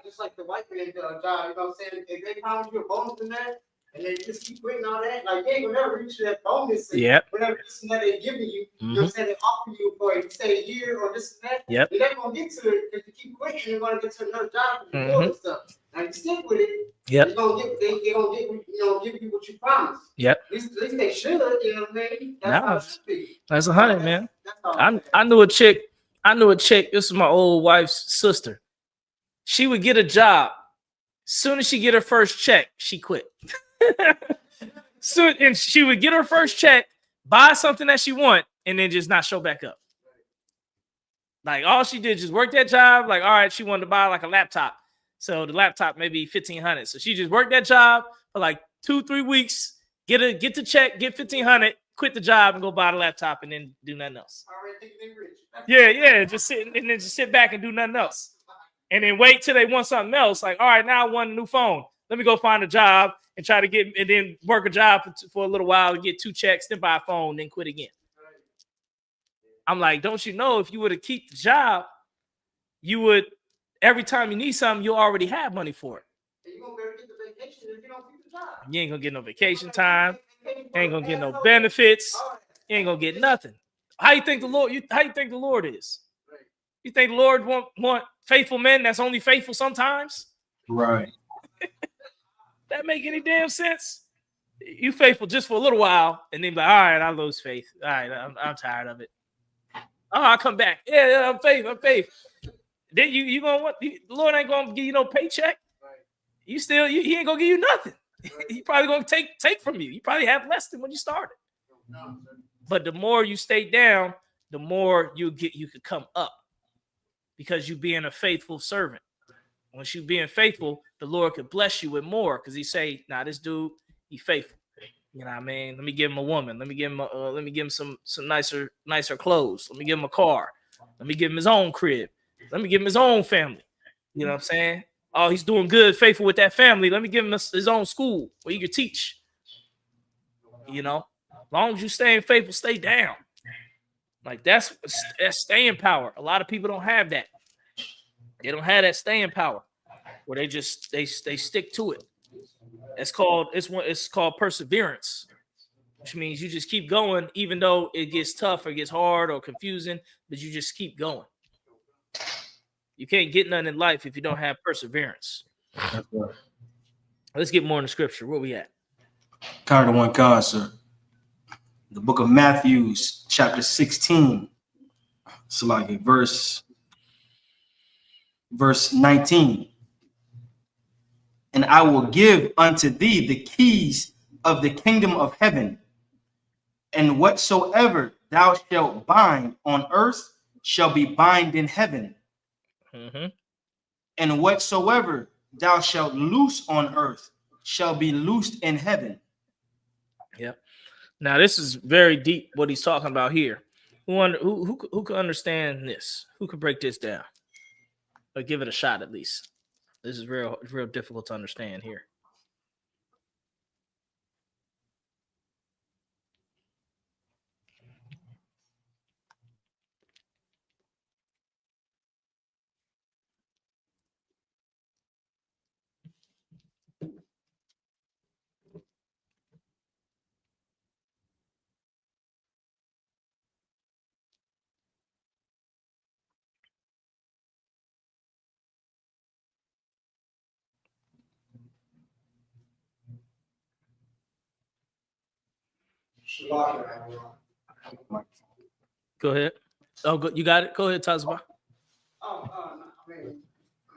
Just like the white man job, you know what I'm saying? If they promise you a bonus in that, and they just keep putting all that, like they ain't gonna never reach that bonus. Yep. Whatever this and that they're giving you, you know what I'm saying? They offer you for it, stay a year or this and that. Yep. You're not gonna get to it if you keep quitting. You're gonna get to another job and do all this stuff. Now you stick with it. Yep. They're gonna get, they gonna get, you know, give you what you promised. Yep. At least they should, you know what I mean? That's how it should be. That's 100, man. That's all I knew a chick. This is my old wife's sister. She would get a job. Soon as she get her first check, she quit. And she would get her first check, buy something that she want, and then just not show back up. Like all she did just work that job. Like, all right, she wanted to buy like a laptop. So the laptop maybe $1,500. So she just worked that job for like 2-3 weeks, get the check, get $1,500, quit the job and go buy the laptop and then do nothing else. Yeah, just sit back and do nothing else. And then wait till they want something else. Like, all right, now I want a new phone. Let me go find a job and try to get, and then work a job for a little while and get 2 checks, then buy a phone, then quit again. I'm like, don't you know if you were to keep the job, you would, every time you need something, you already have money for it. You won't be able to get the vacation if you don't keep the job. You ain't gonna get no vacation time. You ain't gonna get no benefits. You ain't gonna get nothing. How you think the Lord is? You think the Lord want faithful men that's only faithful sometimes? Right. That make any damn sense? You faithful just for a little while, and then be like, all right, I lose faith. All right, I'm tired of it. Oh, I'll come back. Yeah, I'm faith. Then you gonna want the Lord ain't gonna give you no paycheck. You still he ain't gonna give you nothing. He probably gonna take from you. You probably have less than when you started. But the more you stay down, the more you could come up, because you being a faithful servant. Once you being faithful, the Lord could bless you with more, because he say, nah, this dude, he faithful. You know what I mean? Let me give him a woman. Let me give him some nicer clothes. Let me give him a car. Let me give him his own crib. Let me give him his own family. You know what I'm saying? Oh, he's doing good, faithful with that family. Let me give him his own school where he can teach. You know, as long as you staying faithful, stay down. Like that's staying power. A lot of people don't have that. They don't have that staying power where they stick to it. It's called perseverance, which means you just keep going even though it gets tough or gets hard or confusing, but you just keep going. You can't get nothing in life if you don't have perseverance. That's right. Let's get more in the scripture. Where we at? Kind of one concert. The book of Matthew, chapter 16. So like verse 19. And I will give unto thee the keys of the kingdom of heaven. And whatsoever thou shalt bind on earth shall be bound in heaven. Mm-hmm. And whatsoever thou shalt loose on earth shall be loosed in heaven. Yep. Now this is very deep what he's talking about here. Who can understand this? Who could break this down? Or give it a shot at least. This is real difficult to understand here. Go ahead. Oh, you got it. Go ahead, Tazba. Oh, no,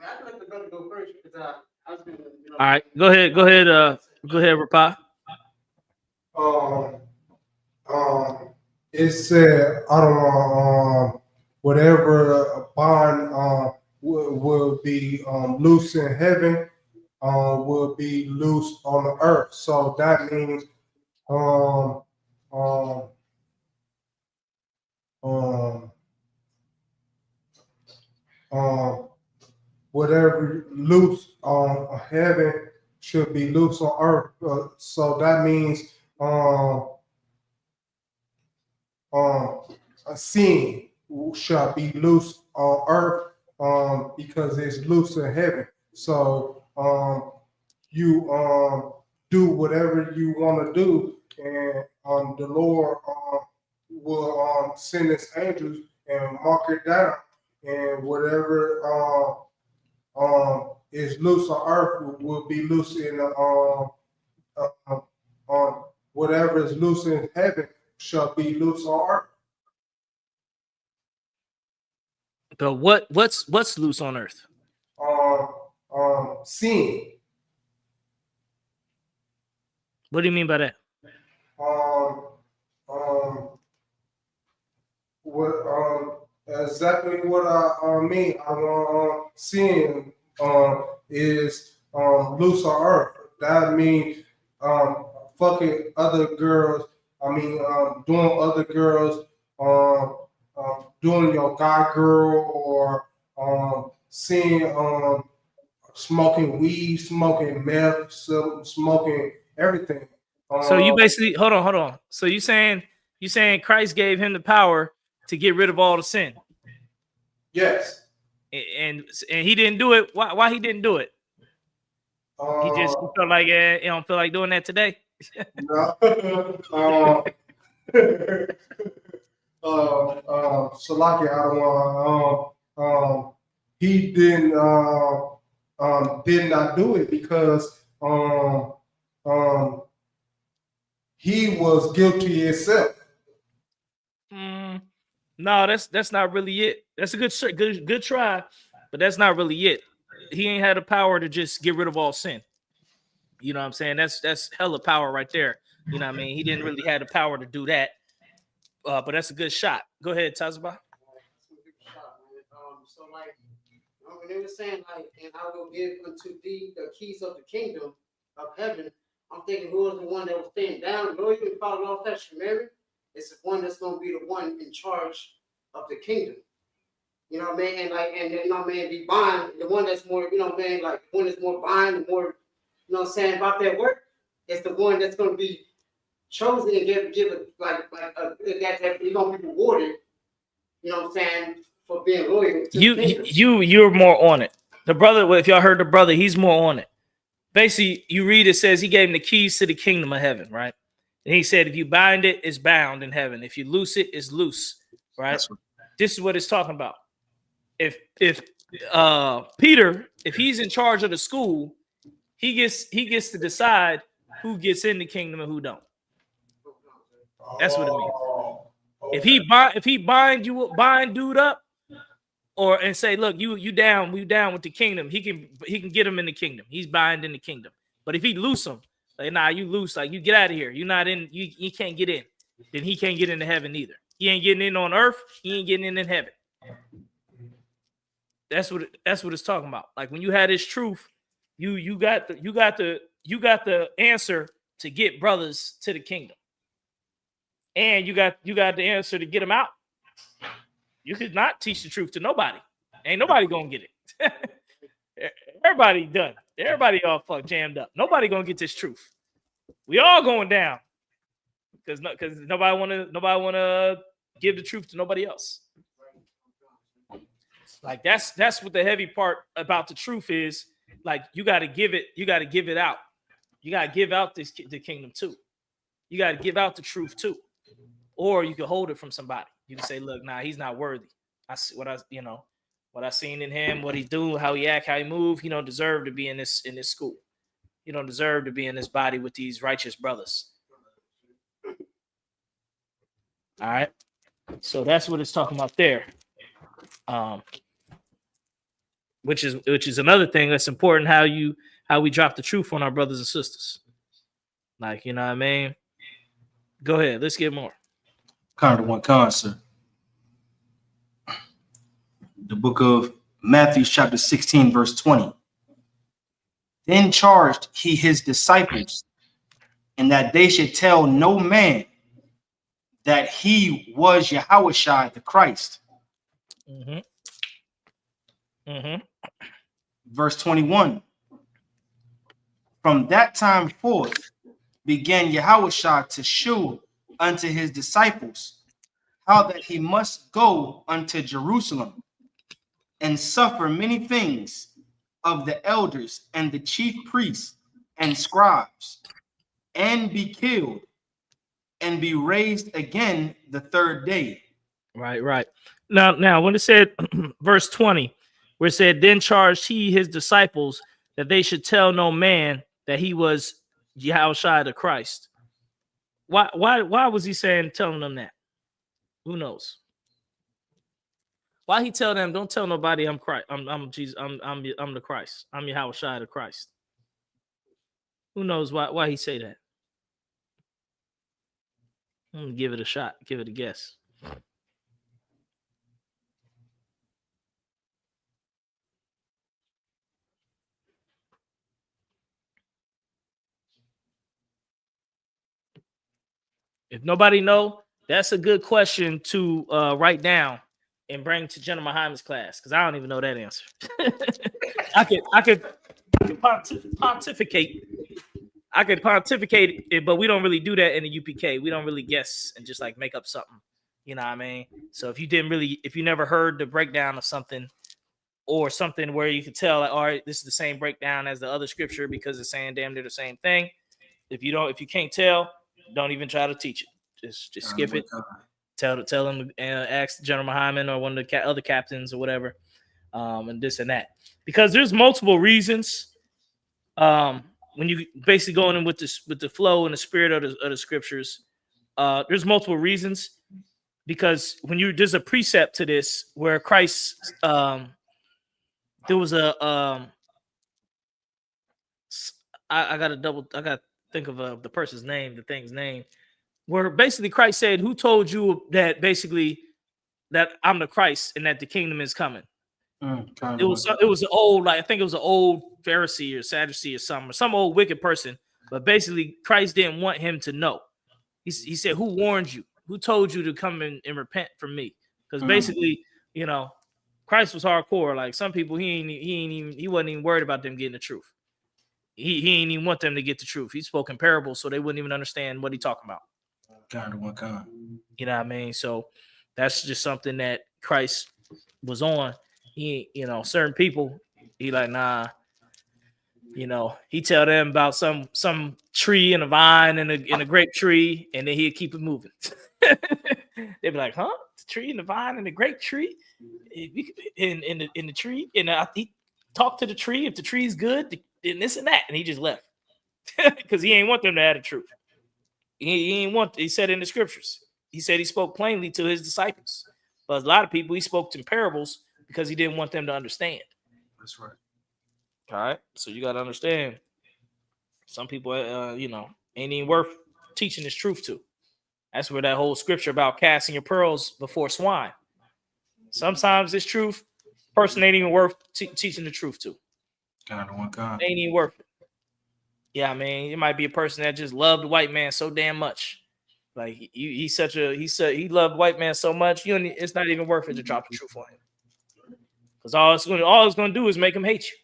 I can let the brother go first because I was gonna, you know. All right, go ahead. Go ahead, Rapa. It said, I don't know, whatever bond will be loose in heaven will be loose on the earth. So that means um, um, um, whatever loose on heaven should be loose on earth. So that means a sin shall be loose on earth because it's loose in heaven. So you do whatever you want to do, and the Lord will send His angels and mark it down, and whatever is loose on earth will be loose in whatever is loose in heaven shall be loose on earth. But what's loose on earth? Sin. What do you mean by that? What exactly what I mean? Sin is loose on earth. That means fucking other girls. I mean, doing other girls, doing your guy girl, or seeing smoking weed, smoking meth, smoking everything. So you basically hold on. So you saying Christ gave him the power to get rid of all the sin? Yes. And he didn't do it. Why he didn't do it? He felt like he don't feel like doing that today. No. Salaki, I don't want. He did not do it because he was guilty himself. No, that's not really it. That's a good try, but that's not really it. He ain't had the power to just get rid of all sin. You know what I'm saying? That's hella power right there. You know what I mean? He didn't really have the power to do that. But that's a good shot. Go ahead, Tazba. So like when they were saying like, and I will give unto thee the keys of the kingdom of heaven, I'm thinking who was the one that was staying down? Lord, you can follow off that Mary. It's the one that's gonna be the one in charge of the kingdom. You know what I mean? And like, and then, you know what I mean, be buying the one that's more, you know what I mean, like the one that's more buying, the more, you know what I'm saying, about that work. It's the one that's gonna be chosen and give it like that you're gonna be rewarded. You know what I'm saying, for being loyal to the kingdom. You're more on it. The brother, if y'all heard the brother, he's more on it. Basically, you read it says he gave him the keys to the kingdom of heaven, right? And he said, if you bind it, it's bound in heaven. If you loose it, it's loose, right? This is what it's talking about. If Peter, if he's in charge of the school, he gets to decide who gets in the kingdom and who don't. That's what it means. If he bind dude up, and say, look, you down, we down with the kingdom. He can get him in the kingdom. He's bind in the kingdom. But if he loose him, like, nah, you loose, like, you get out of here. You're not in. You can't get in. Then he can't get into heaven either. He ain't getting in on earth. He ain't getting in heaven. That's what it's talking about. Like when you had this truth, you got the answer to get brothers to the kingdom, and you got the answer to get them out. You could not teach the truth to nobody. Ain't nobody gonna get it. Everybody done. Everybody all jammed up. Nobody gonna get this truth. We all going down because nobody wanna give the truth to nobody else. Like that's what the heavy part about the truth is. Like you got to give it. You got to give it out. You got to give out the kingdom too. You got to give out the truth too, or you can hold it from somebody. You can say, look, nah, he's not worthy. I see what I seen in him, what he do, how he act, how he move. He don't deserve to be in this school. He don't deserve to be in this body with these righteous brothers. All right. So that's what it's talking about there. Which is another thing that's important, how we drop the truth on our brothers and sisters. Like, you know what I mean? Go ahead, let's get more. One sir. The book of Matthew, chapter 16, verse 20. Then charged he his disciples, and that they should tell no man that he was Yahushua the Christ. Verse 21. From that time forth began Yahushua to shew unto his disciples how that he must go unto Jerusalem and suffer many things of the elders and the chief priests and scribes, and be killed, and be raised again the third day. Right. Now, when it said verse 20, where it said, then charged he his disciples that they should tell no man that he was Yahushua the Christ. Why was he telling them that? Who knows? Why he tell them, don't tell nobody I'm Christ, I'm Jesus, I'm the Christ, I'm Yahushua the Christ? Who knows why he say that? I'm gonna give it a shot, give it a guess. If nobody know, that's a good question to write down and bring to General Muhammad's class, because I don't even know that answer. I could pontificate. I could pontificate it, but we don't really do that in the UPK. We don't really guess and just like make up something. You know what I mean? So if you never heard the breakdown of something, or something where you could tell, like, all right, this is the same breakdown as the other scripture because it's saying damn near the same thing. If you can't tell, don't even try to teach it. Just skip it. Tell them, ask General Muhammad or one of the other captains or whatever, and this and that. Because there's multiple reasons. When you basically going in with the flow and the spirit of the scriptures, there's multiple reasons. Because there's a precept to this where Christ, there was a I gotta think of the person's name, the thing's name, where basically Christ said, who told you that basically that I'm the Christ and that the kingdom is coming? It was an old, like, I think it was an old Pharisee or Sadducee or some old wicked person, but basically Christ didn't want him to know. He said, who warned you? Who told you to come and repent from me? Because basically, Christ was hardcore. Like, some people, he wasn't even worried about them getting the truth. He didn't even want them to get the truth. He spoke in parables, so they wouldn't even understand what he talking about. You know what I mean? So that's just something that Christ was on. He, certain people, he like, nah. He tell them about some tree and a vine and a grape tree, and then he'd keep it moving. They'd be like, huh? The tree and the vine and the grape tree? In the tree? And he talked to the tree. If the tree's good, then this and that. And he just left. Because he ain't want them to have the truth. He said in the scriptures. He said he spoke plainly to his disciples. But a lot of people, he spoke in parables because he didn't want them to understand. That's right. All right. So you got to understand. Some people, ain't even worth teaching this truth to. That's where that whole scripture about casting your pearls before swine. Sometimes this truth, person ain't even worth teaching the truth to. Ain't even worth it. Yeah, I mean, it might be a person that just loved the white man so damn much. Like he loved white man so much, it's not even worth it to drop the truth on him. Because all it's gonna do is make him hate you.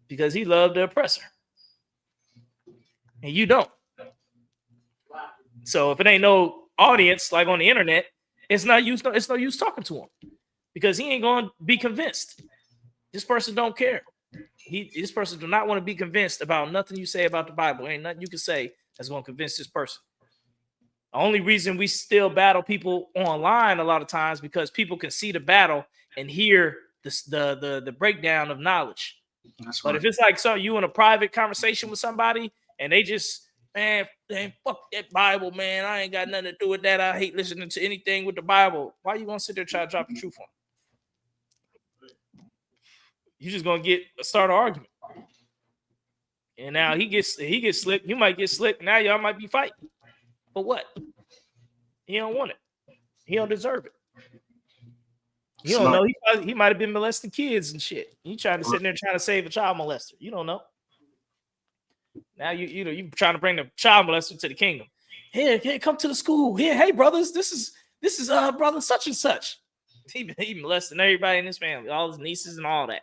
Because he loved the oppressor. And you don't. So if it ain't no audience like on the internet, it's no use talking to him. Because he ain't gonna be convinced. This person don't care. This person do not want to be convinced about nothing you say about the Bible. Ain't nothing you can say that's going to convince this person. The only reason we still battle people online a lot of times because people can see the battle and hear the breakdown of knowledge. That's right. But if it's like you in a private conversation with somebody and they just Man, fuck that Bible, man. I ain't got nothing to do with that. I hate listening to anything with the Bible. Why you gonna sit there try to drop the truth on him? You just gonna start an argument. And now he gets slick. You might get slick. Now y'all might be fighting. For what? He don't want it. He don't deserve it. You don't know. He might have been molesting kids and shit. You trying to sit there trying to save a child molester. You don't know. Now you trying to bring the child molester to the kingdom. Here, come to the school. Here, hey brothers, this is brother such and such. He molesting everybody in his family, all his nieces and all that.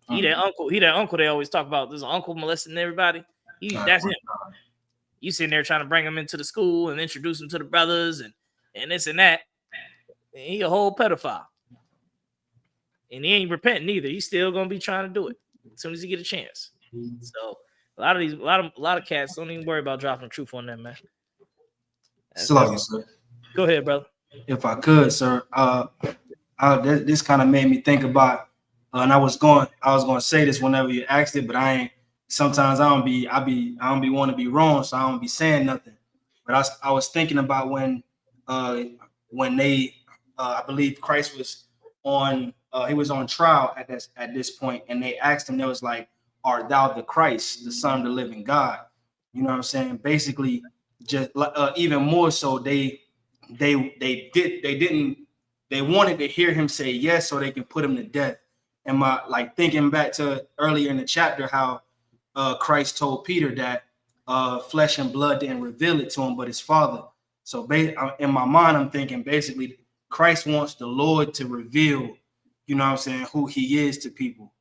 He that uncle they always talk about. There's an uncle molesting everybody. That's him. You sitting there trying to bring him into the school and introduce him to the brothers and this and that. And he a whole pedophile. And he ain't repenting either. He's still gonna be trying to do it as soon as he get a chance. So a lot of cats don't even worry about dropping the truth on them, man. Sir. Go ahead, brother. If I could, sir. This kind of made me think about, and I was going to say this whenever you asked it, but I ain't. Sometimes I don't be want to be wrong, so I don't be saying nothing. But I was thinking about when they, I believe Christ was on, he was on trial at this point, and they asked him, they was like, "Art thou the Christ, the Son of the living God?" You know what I'm saying? Basically, just even more so, they wanted to hear him say yes, so they can put him to death. And thinking back to earlier in the chapter, how Christ told Peter that flesh and blood didn't reveal it to him, but his Father. So in my mind, I'm thinking basically Christ wants the Lord to reveal, you know what I'm saying, who he is to people.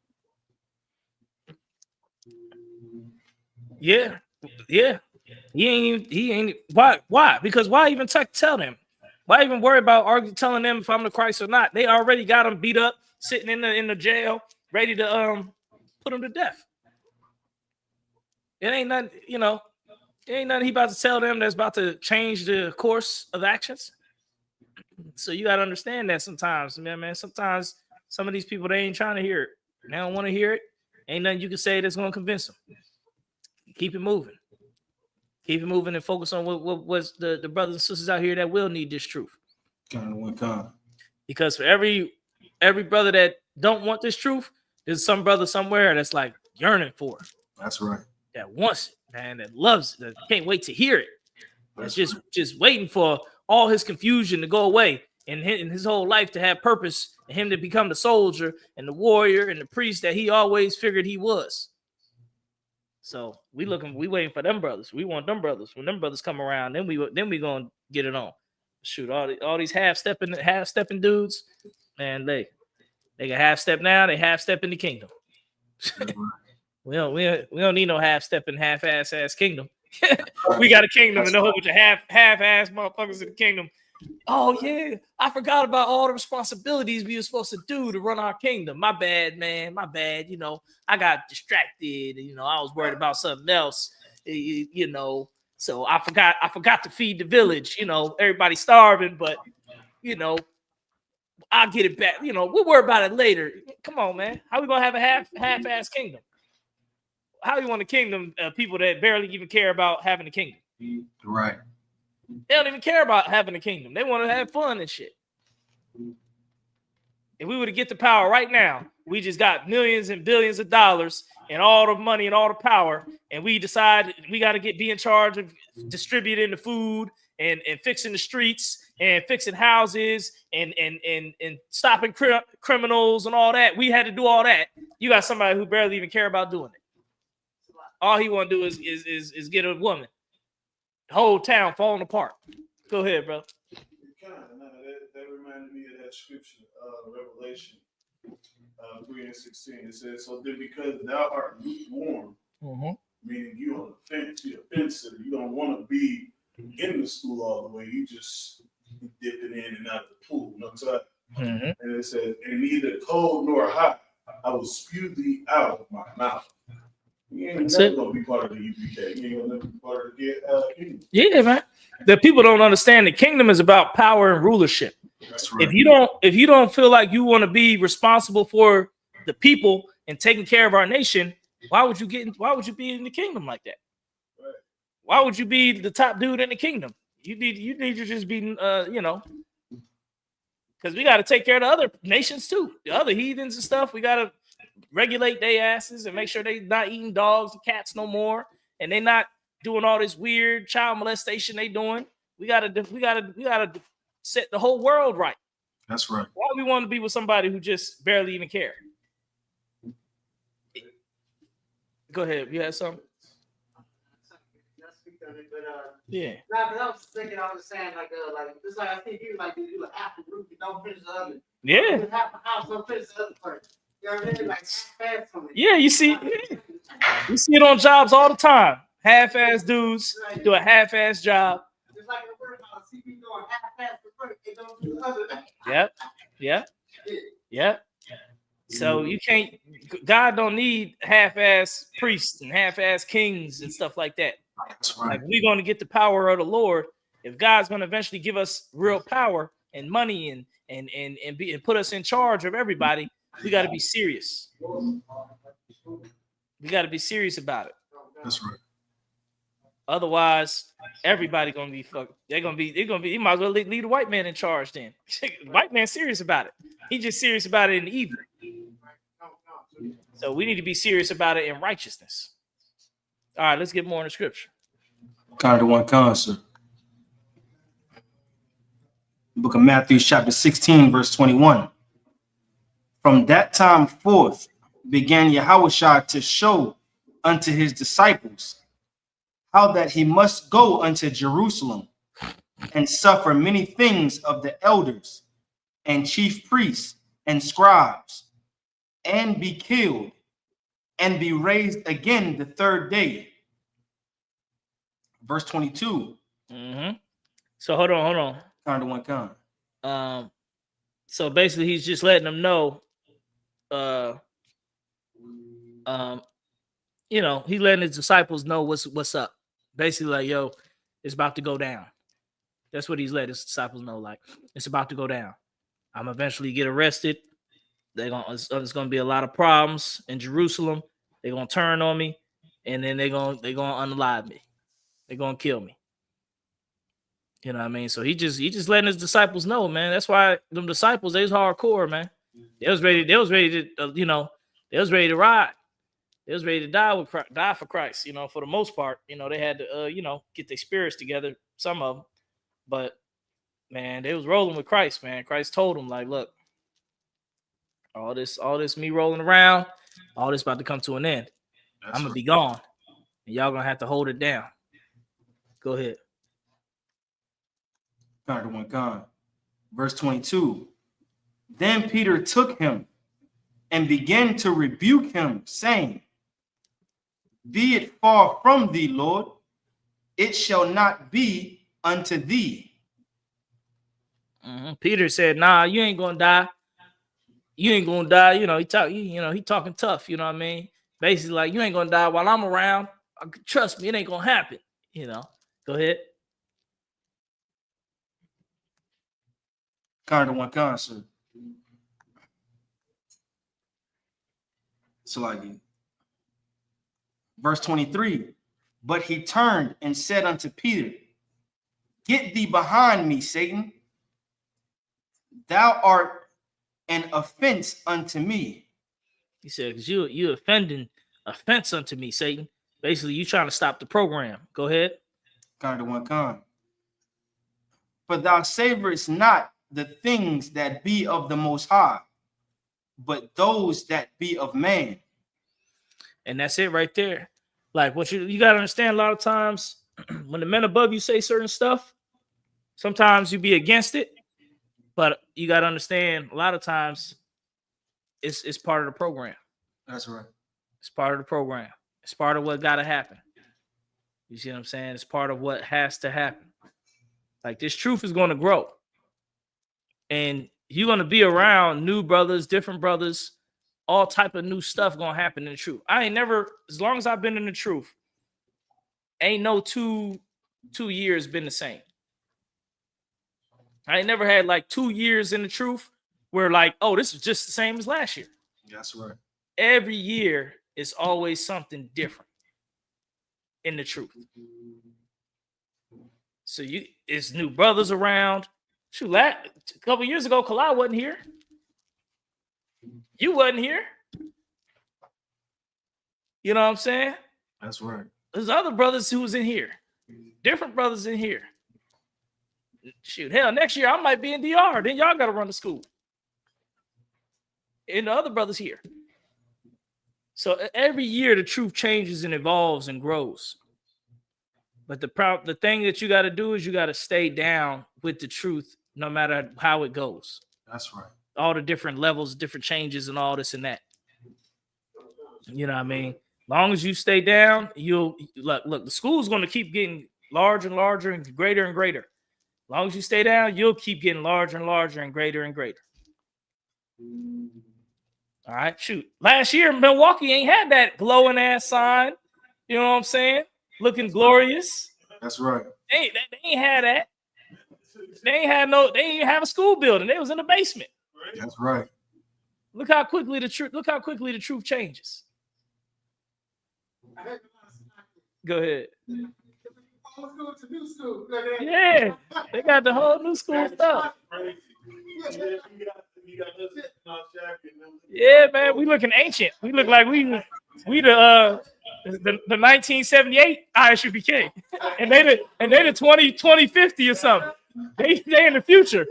Yeah. He ain't. Why? Because why even tell them? Why even worry about telling them if I'm the Christ or not? They already got him beat up, sitting in the jail, ready to put him to death. It ain't nothing, it ain't nothing he about to tell them that's about to change the course of actions. So you got to understand that sometimes, man. Sometimes some of these people, they ain't trying to hear it. They don't want to hear it. Ain't nothing you can say that's going to convince them. Keep it moving. Keep it moving and focus on what's the brothers and sisters out here that will need this truth. Because for every brother that don't want this truth, there's some brother somewhere that's like yearning for it. That's right. That wants it, man, that loves it, that can't wait to hear it. That's just waiting for all his confusion to go away and his whole life to have purpose, and him to become the soldier and the warrior and the priest that he always figured he was. So we waiting for them brothers. We want them brothers. When them brothers come around, then we gonna get it on. Shoot, all these half stepping dudes, man, they can half step now, they half step in the kingdom. We don't need no half stepping, half ass kingdom. We got a kingdom and a whole bunch of half ass motherfuckers in the kingdom. Oh yeah, I forgot about all the responsibilities we were supposed to do to run our kingdom. My bad, man. My bad. I got distracted. I was worried about something else. So I forgot to feed the village. Everybody's starving, but I'll get it back. We'll worry about it later. Come on, man. How we gonna have a half-ass kingdom? How you want a kingdom of people that barely even care about having a kingdom? Right. They don't even care about having a kingdom. They want to have fun and shit. If we were to get the power right now, we just got millions and billions of dollars and all the money and all the power, and we decide we got to be in charge of distributing the food and fixing the streets and fixing houses and stopping criminals and all that. We had to do all that. You got somebody who barely even care about doing it. All he want to do is get a woman. The whole town falling apart. Go ahead, bro. That reminded me of that scripture, Revelation 3:16. It says, "So then, because thou art lukewarm, meaning you on the fence, you're offensive, you don't want to be in the school all the way. You just dip it in and out of the pool." And it says, "And neither cold nor hot, I will spew thee out of my mouth." You ain't never gonna be part of the UPK. You ain't gonna be part of the kingdom. Yeah, man. The people don't understand the kingdom is about power and rulership. That's right. If you don't feel like you want to be responsible for the people and taking care of our nation, why would you be in the kingdom like that? Right. Why would you be the top dude in the kingdom? You need to just be, you know, because we got to take care of the other nations too, the other heathens and stuff. We got to regulate their asses and make sure they not eating dogs and cats no more, and they not doing all this weird child molestation they doing. We gotta set the whole world right. That's right. Why we want to be with somebody who just barely even care? Go ahead. You had something? Yeah. Nah, but I was thinking, I was saying like it's like I think you like you half the roof, you don't finish the other. Yeah. You half the house, don't finish the other part. You know what I mean? Like fast from it. Yeah, you see it on jobs all the time. Half-ass dudes do a half-ass job. Just like in the warehouse, see me doing half-ass the work, they don't do the other. Yep. So you can't. God don't need half-ass priests and half-ass kings and stuff like that. That's right. Like we're going to get the power of the Lord. If God's going to eventually give us real power and money and put us in charge of everybody, we got to be serious. We got to be serious about it. That's right. Otherwise, everybody gonna be fucked. They're gonna be. You might as well leave the white man in charge. Then white man serious about it. He just serious about it in evil. So we need to be serious about it in righteousness. All right, let's get more in the scripture. Kind of one concept. Book of Matthew, chapter 16, verse 21. From that time forth began Yahushua to show unto his disciples how that he must go unto Jerusalem and suffer many things of the elders and chief priests and scribes, and be killed, and be raised again the third day. Verse 22. So hold on. Kind of one kind. So basically, he's just letting them know. You know, he's letting his disciples know what's up. Basically, like, yo, it's about to go down. That's what he's letting his disciples know. Like, it's about to go down. I'm eventually get arrested. It's gonna be a lot of problems in Jerusalem. They're gonna turn on me, and then they're gonna unalive me. They're gonna kill me. You know what I mean? So he just letting his disciples know, man. That's why them disciples, they was hardcore, man. They was ready to ride. They was ready to die for Christ, you know, for the most part. You know, they had to, get their spirits together, some of them. But, man, they was rolling with Christ, man. Christ told them, like, look, all this me rolling around, all this about to come to an end. I'm going to be gone, and y'all going to have to hold it down. Go ahead. Kind of one kind. Verse 22. Then Peter took him and began to rebuke him, saying, Be it far from thee, Lord, it shall not be unto thee. Peter said, nah, you ain't gonna die. You ain't gonna die. You know, he talking tough, you know what I mean? Basically, like, you ain't gonna die while I'm around. Trust me, it ain't gonna happen. You know. Go ahead. Kind of one concept. So like verse 23, but he turned and said unto Peter, Get thee behind me, Satan. Thou art an offense unto me. He said, because you offense unto me, Satan. Basically, you trying to stop the program. Go ahead. Kind of one kind. For thou savorest not the things that be of the Most High, but those that be of man. And that's it right there. Like, what you got to understand, a lot of times when the men above you say certain stuff, sometimes you be against it, but you got to understand a lot of times it's part of the program. That's right. It's part of the program. It's part of what got to happen. You see what I'm saying? It's part of what has to happen. Like, this truth is going to grow. And you're going to be around new brothers, different brothers, all type of new stuff going to happen in the truth. I ain't never, as long as I've been in the truth, ain't no two years been the same. I ain't never had like 2 years in the truth where like, oh, this is just the same as last year. That's right. Every year is always something different in the truth. So it's new brothers around. Shoot, a couple years ago, Kalai wasn't here. You wasn't here. You know what I'm saying? That's right. There's other brothers who was in here. Different brothers in here. Shoot, hell, next year I might be in DR. Then y'all got to run the school. And the other brothers here. So every year the truth changes and evolves and grows. But the thing that you got to do is you got to stay down with the truth no matter how it goes. That's right. All the different levels, different changes and all this and that. You know what I mean? Long as you stay down, you'll look, the school's going to keep getting larger and larger and greater and greater. Long as you stay down, you'll keep getting larger and larger and greater and greater. All right, shoot. Last year, Milwaukee ain't had that glowing ass sign. You know what I'm saying? Looking glorious. That's right. They ain't had that. They ain't have a school building. They was in the basement. That's right. Look how quickly the truth changes. Go ahead. Yeah, they got the whole new school stuff. Yeah, man, we looking ancient. We look like we the 1978 ISUPK, and they the 2050 or something. They in the future.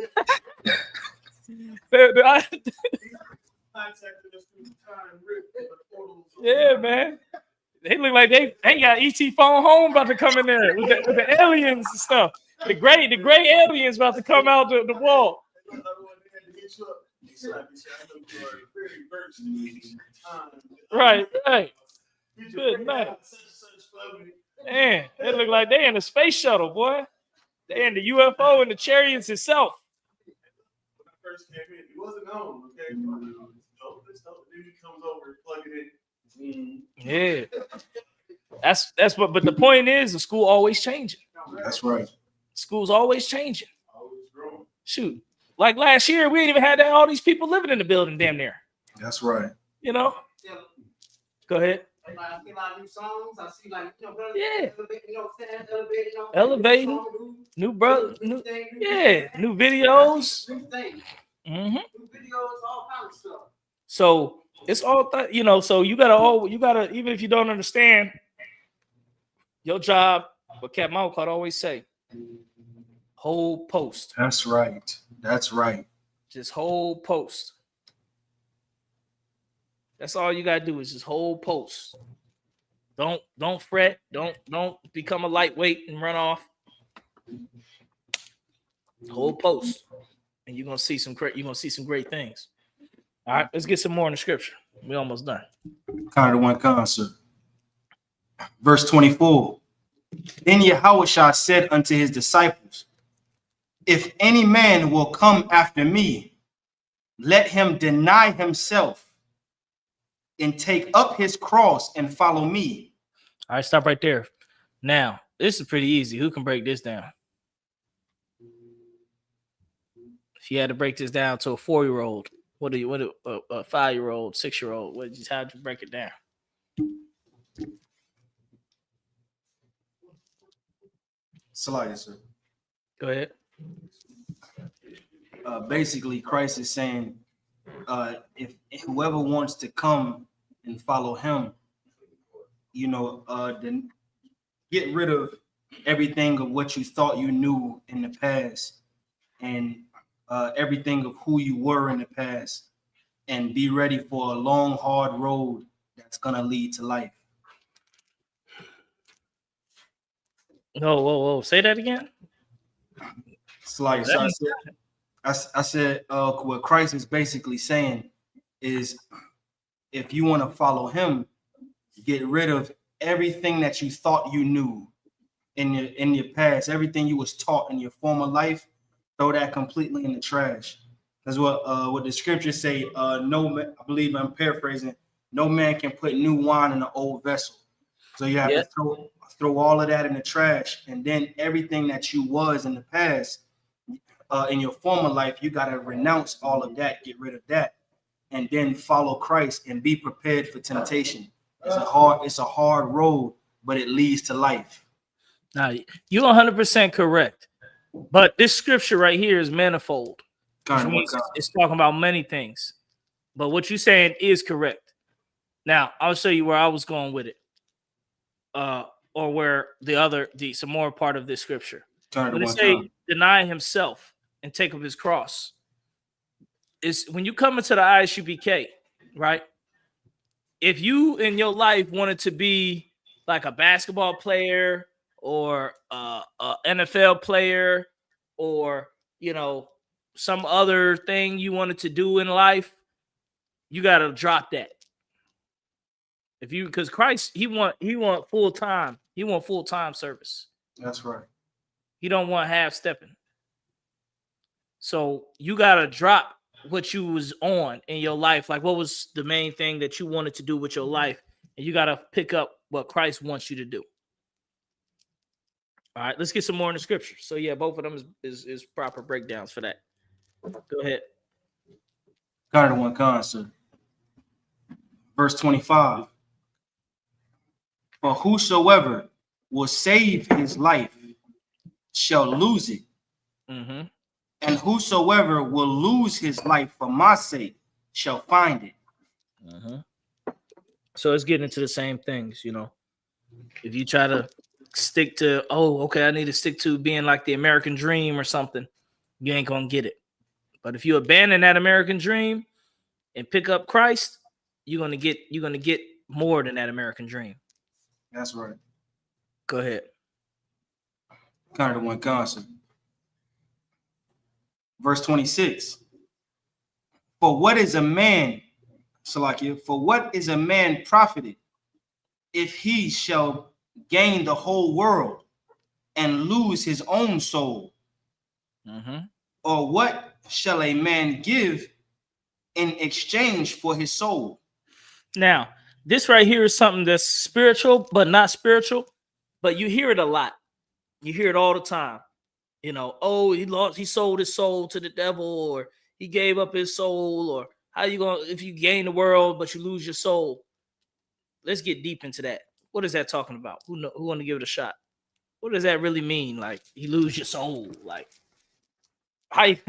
Yeah, man. They look like they got ET phone home about to come in there with the aliens and stuff. The gray aliens about to come out the wall. Right. Good night. Man, they look like they in the space shuttle, boy. They in the UFO and the chariots itself. When I first came in, it wasn't known. Okay, comes over and plug it in. Yeah, that's what. But the point is, the school always changing. That's right. School's always changing. Always growing. Shoot, like last year, we ain't even had all these people living in the building, damn near. That's right. You know. Yeah. Go ahead. I see a lot of new songs. I see elevating, new brother, new videos. New things. Mm-hmm. New videos, all kinds of stuff. So it's all so you gotta even if you don't understand your job, what Cap Malcott always say, hold post. That's right. That's right. Just hold post. That's all you gotta do is just hold post. Don't fret. Don't become a lightweight and run off. Hold post, and you're gonna see some great things. All right, let's get some more in the scripture. We almost done. Kind of one concert. Verse 24. Then Yahushua said unto his disciples, if any man will come after me, let him deny himself and take up his cross and follow me. All right, stop right there. Now, this is pretty easy. Who can break this down? If you had to break this down to a 4-year-old, what a 5-year-old, 6-year-old, how'd you break it down? Slide, sir. Go ahead. Basically, Christ is saying, if whoever wants to come and follow him, then get rid of everything of what you thought you knew in the past and everything of who you were in the past, and be ready for a long, hard road that's going to lead to life. No, whoa. Say that again. Slide. So I said what Christ is basically saying is, if you want to follow him, get rid of everything that you thought you knew in your past, everything you was taught in your former life. Throw that completely in the trash. That's what the scriptures say. I believe I'm paraphrasing. No man can put new wine in an old vessel. So you have to throw all of that in the trash, and then everything that you was in the past, in your former life, you got to renounce all of that, get rid of that, and then follow Christ and be prepared for temptation. It's a hard road, but it leads to life. Now, you're 100% correct. But this scripture right here is manifold, which means it's talking about many things. But what you're saying is correct. Now, I'll show you where I was going with it. Or where some more part of this scripture. When it say deny himself and take up his cross, is when you come into the ISUPK, right? If you in your life wanted to be like a basketball player or a NFL player, or some other thing you wanted to do in life, you got to drop that. Because Christ, he want full time. He want full time service. That's right. He don't want half stepping. So you got to drop what you was on in your life. Like, what was the main thing that you wanted to do with your life? And you got to pick up what Christ wants you to do. All right, let's get some more in the scripture. So yeah, both of them is proper breakdowns for that. Go ahead. Carter one concert. Verse 25. For whosoever will save his life shall lose it. Mm-hmm. And whosoever will lose his life for my sake shall find it. Mm-hmm. So it's getting into the same things, If you try to stick to, I need to stick to being like the American dream or something, you ain't gonna get it. But if you abandon that American dream and pick up Christ, you're gonna get more than that American dream. That's right. Go ahead. Carter one concert. Verse 26. For what is a man, Salakia, for what is a man profited if he shall gain the whole world and lose his own soul? Mm-hmm. Or what shall a man give in exchange for his soul? Now, this right here is something that's spiritual, but not spiritual. But you hear it a lot. You hear it all the time. He sold his soul to the devil, or he gave up his soul, or how you going if you gain the world but you lose your soul? Let's get deep into that. What is that talking about? Who want to give it a shot? What does that really mean? Like, you lose your soul, like how like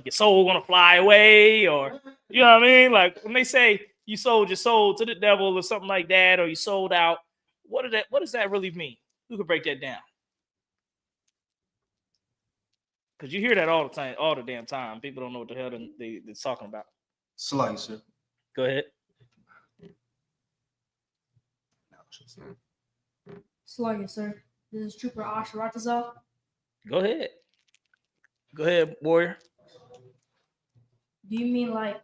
your soul gonna fly away, or you know what I mean? Like when they say you sold your soul to the devil or something like that, or you sold out, what does that really mean? Who could break that down? Because you hear that all the time, all the damn time. People don't know what the hell they're talking about. Slicer. Go ahead. Slicer, sir. This is Trooper Asharatazal. Go ahead. Go ahead, warrior. Do you mean like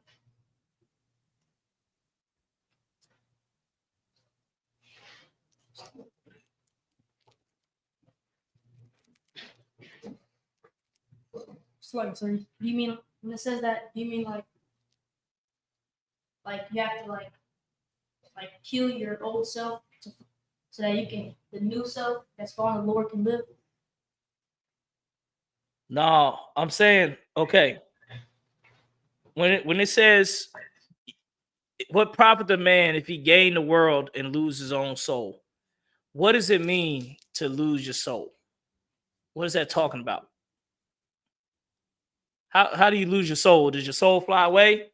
Slicer? Do you mean when it says that? Do you mean like you have to like kill your old self so that the new self that's following the Lord can live? No, I'm saying, okay. When it says, what profit the man if he gain the world and lose his own soul? What does it mean to lose your soul? What is that talking about? How do you lose your soul? Does your soul fly away?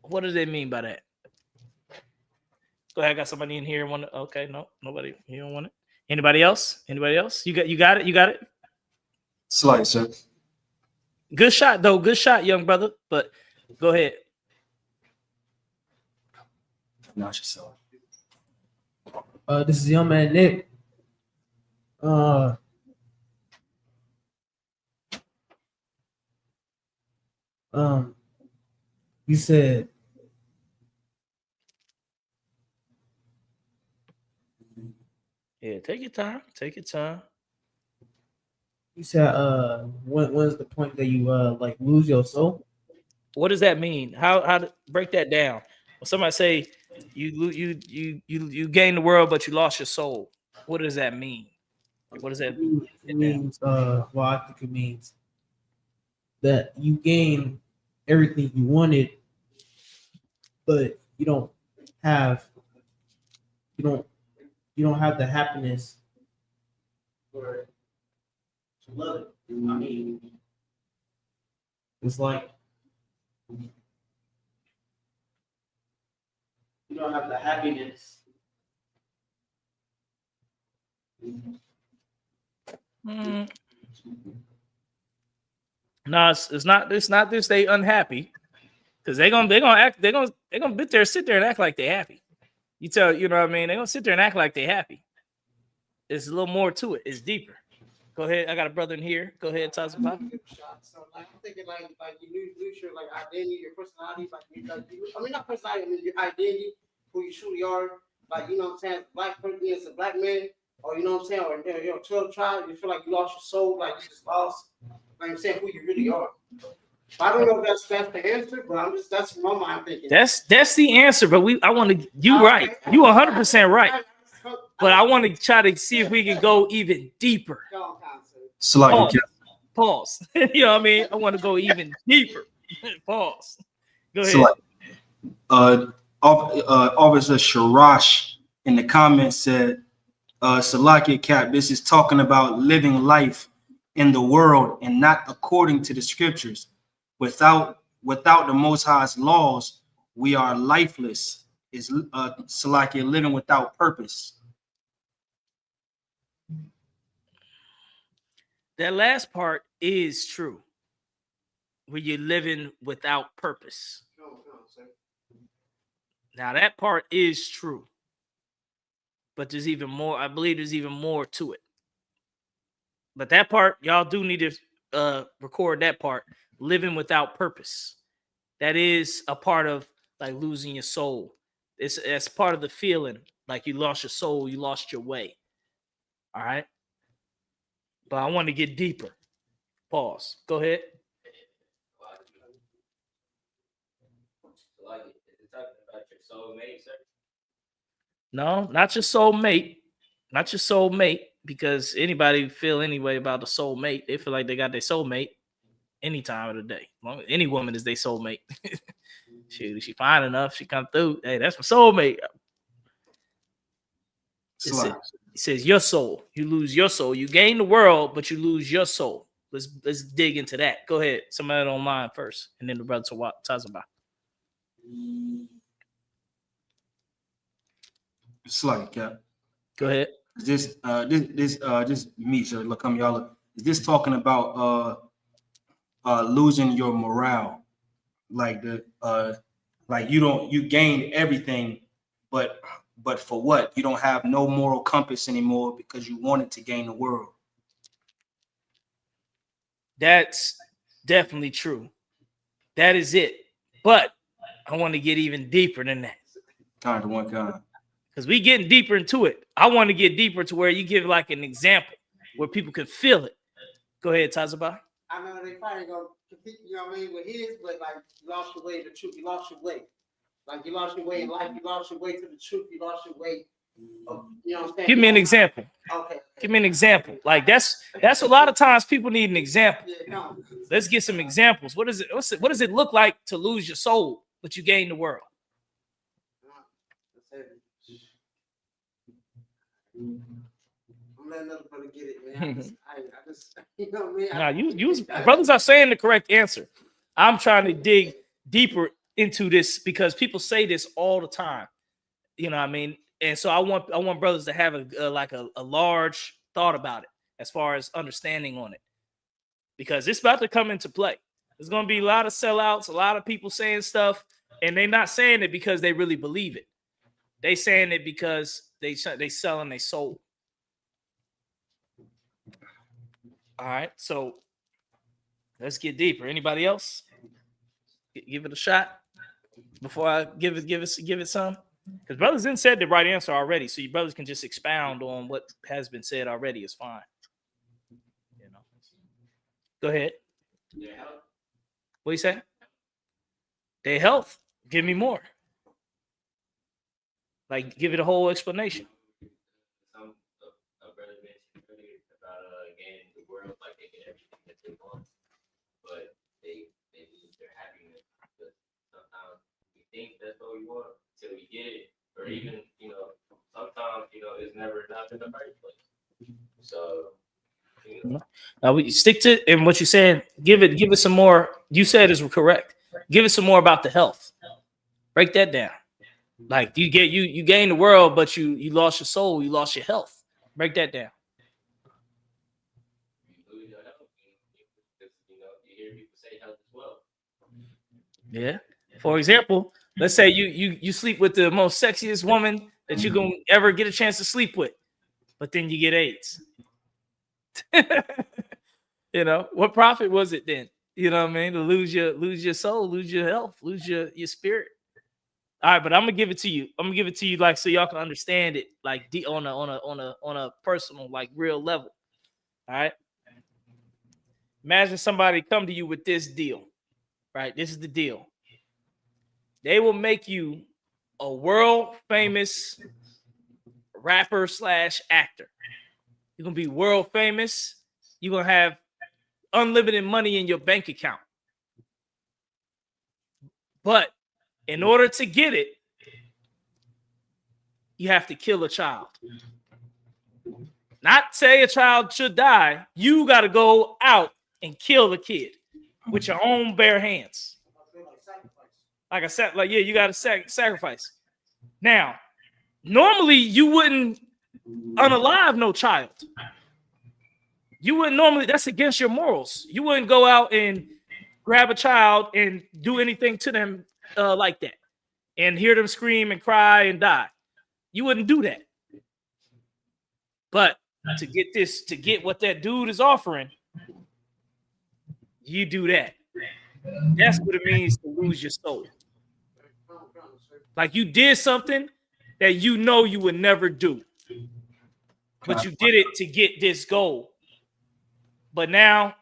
What does it mean by that? Go ahead, I got somebody in here. Okay, no, nobody. You don't want it. Anybody else? Anybody else? You got it. You got it. Slicer. Good shot, though. Good shot, young brother. But go ahead. Not yourself. This is young man Nick. You said take your time. Take your time. You said when's the point that you like lose your soul? What does that mean? How to break that down? When somebody say you gain the world but you lost your soul, what does that mean? What does that mean? It means well, I think it means that you gain everything you wanted, but you don't have the happiness or to love it. I mean, it's like you don't have the happiness. No, it's not. It's not this. They unhappy because they're gonna sit there and act like they happy. You know what I mean? They're gonna sit there and act like they happy. There's a little more to it. It's deeper. Go ahead. I got a brother in here. Go ahead, Tazabah. So like I'm thinking like you lose your like identity, your personality, I mean not personality, I mean your identity, who you truly are. Like you know what I'm saying, black person is a black man, or you know what I'm saying, or you're a 12 tribe, you feel like you lost your soul, like you just lost, like I'm saying, who you really are. I don't know if that's the answer, but that's my mind thinking. That's the answer, but I want to. You right. You 100% right. But I want to try to see if we can go even deeper. Pause. You know what I mean? I want to go even deeper. Pause. Go ahead. Officer Sharash in the comments said, Salakia Cap, this is talking about living life in the world and not according to the scriptures. Without the Most High's laws, we are lifeless. Is Salakia living without purpose? That last part is true. Where you're living without purpose. Now that part is true. But there's even more. I believe there's even more to it. But that part, y'all do need to record that part. Living without purpose. That is a part of like losing your soul. It's part of the feeling like you lost your soul, you lost your way. All right. But I want to get deeper. Pause. Go ahead. Like, is it talking about your soulmate, sir? No, not your soulmate. Not your soulmate, because anybody feel any way about the soulmate, they feel like they got their soulmate any time of the day. Any woman is their soulmate. she fine enough, she come through. Hey, that's my soulmate. It says your soul. You lose your soul. You gain the world, but you lose your soul. Let's dig into that. Go ahead. Somebody online first, and then the brother Tazabah. Slack, Cap. Go ahead. Is this me, sir? Look, y'all. Is this talking about losing your morale? Like you gain everything, but for what? You don't have no moral compass anymore because you wanted to gain the world. That's definitely true. That is it. But I want to get even deeper than that. Kind of one kind. Because we getting deeper into it. I want to get deeper to where you give like an example where people can feel it. Go ahead, Tazabah. I know they probably gonna compete, you know what I mean, with his, but like you lost your way to the truth, you lost your way. Like you lost your way in life, you lost your way to the truth, you lost your way. You know what I'm saying? Give me an example. Okay. Give me an example. Like that's a lot of times people need an example. Yeah, no. Let's get some examples. What does it look like to lose your soul, but you gain the world? I'm letting another brother get it, man. I just you know what Nah, I you brothers are saying the correct answer. I'm trying to dig deeper into this because people say this all the time. You know what I mean? And so I want brothers to have a large thought about it as far as understanding on it. Because it's about to come into play. There's going to be a lot of sellouts, a lot of people saying stuff, and they're not saying it because they really believe it. They saying it because they selling their soul. All right, so let's get deeper. Anybody else? Give it a shot before I give it some. Because brothers didn't said the right answer already, so you brothers can just expound on what has been said already. Is fine. You know. Go ahead. Yeah. What you say? Their health. Give me more. Like, give it a whole explanation. Some brother mentioned earlier about gaining the world, like they get everything that they want, but they lose their happiness because sometimes we think that's what we want until we get it, or even sometimes it's never enough in the first place. So Now we stick to and what you said. Give it some more. You said is correct. Give it some more about the health. Break that down. Like you gain the world, but you lost your soul. You lost your health. Break that down. You lose your health. You hear people say health is wealth. Yeah. For example, let's say you sleep with the most sexiest woman that you're gonna ever get a chance to sleep with, but then you get AIDS. You know, what profit was it then? You know what I mean? To lose your soul, lose your health, lose your spirit. All right, but I'm gonna give it to you. I'm gonna give it to you like so y'all can understand it like on a personal, like real level. All right. Imagine somebody come to you with this deal, right? This is the deal. They will make you a world famous rapper / actor. You're gonna be world famous. You're gonna have unlimited money in your bank account. But in order to get it, you have to kill a child. Not say a child should die. You got to go out and kill the kid with your own bare hands. Like I said, like, yeah, you got to sacrifice. Now, normally you wouldn't unalive no child. You wouldn't normally, that's against your morals. You wouldn't go out and grab a child and do anything to them like that and hear them scream and cry and die. You wouldn't do that. But to get what that dude is offering, you do that. That's what it means to lose your soul. Like you did something that you know you would never do, but you did it to get this goal. But now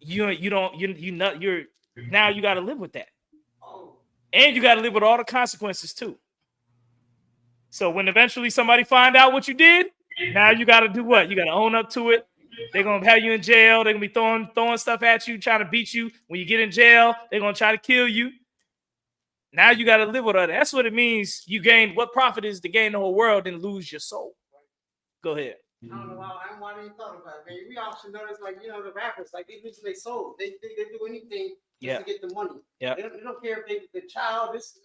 you're now you got to live with that, and you got to live with all the consequences too. So when eventually somebody find out what you did, now you got to do what? You got to own up to it. They're gonna have you in jail. They're gonna be throwing stuff at you, trying to beat you. When you get in jail, they're gonna try to kill you. Now you got to live with that. That's what it means. You gain what profit is to gain the whole world and lose your soul. Go ahead. I don't know why I didn't thought about it, man. We also notice, like, the rappers, like, they lose their soul. They do anything just to get the money. Yeah. They don't care if the child, this,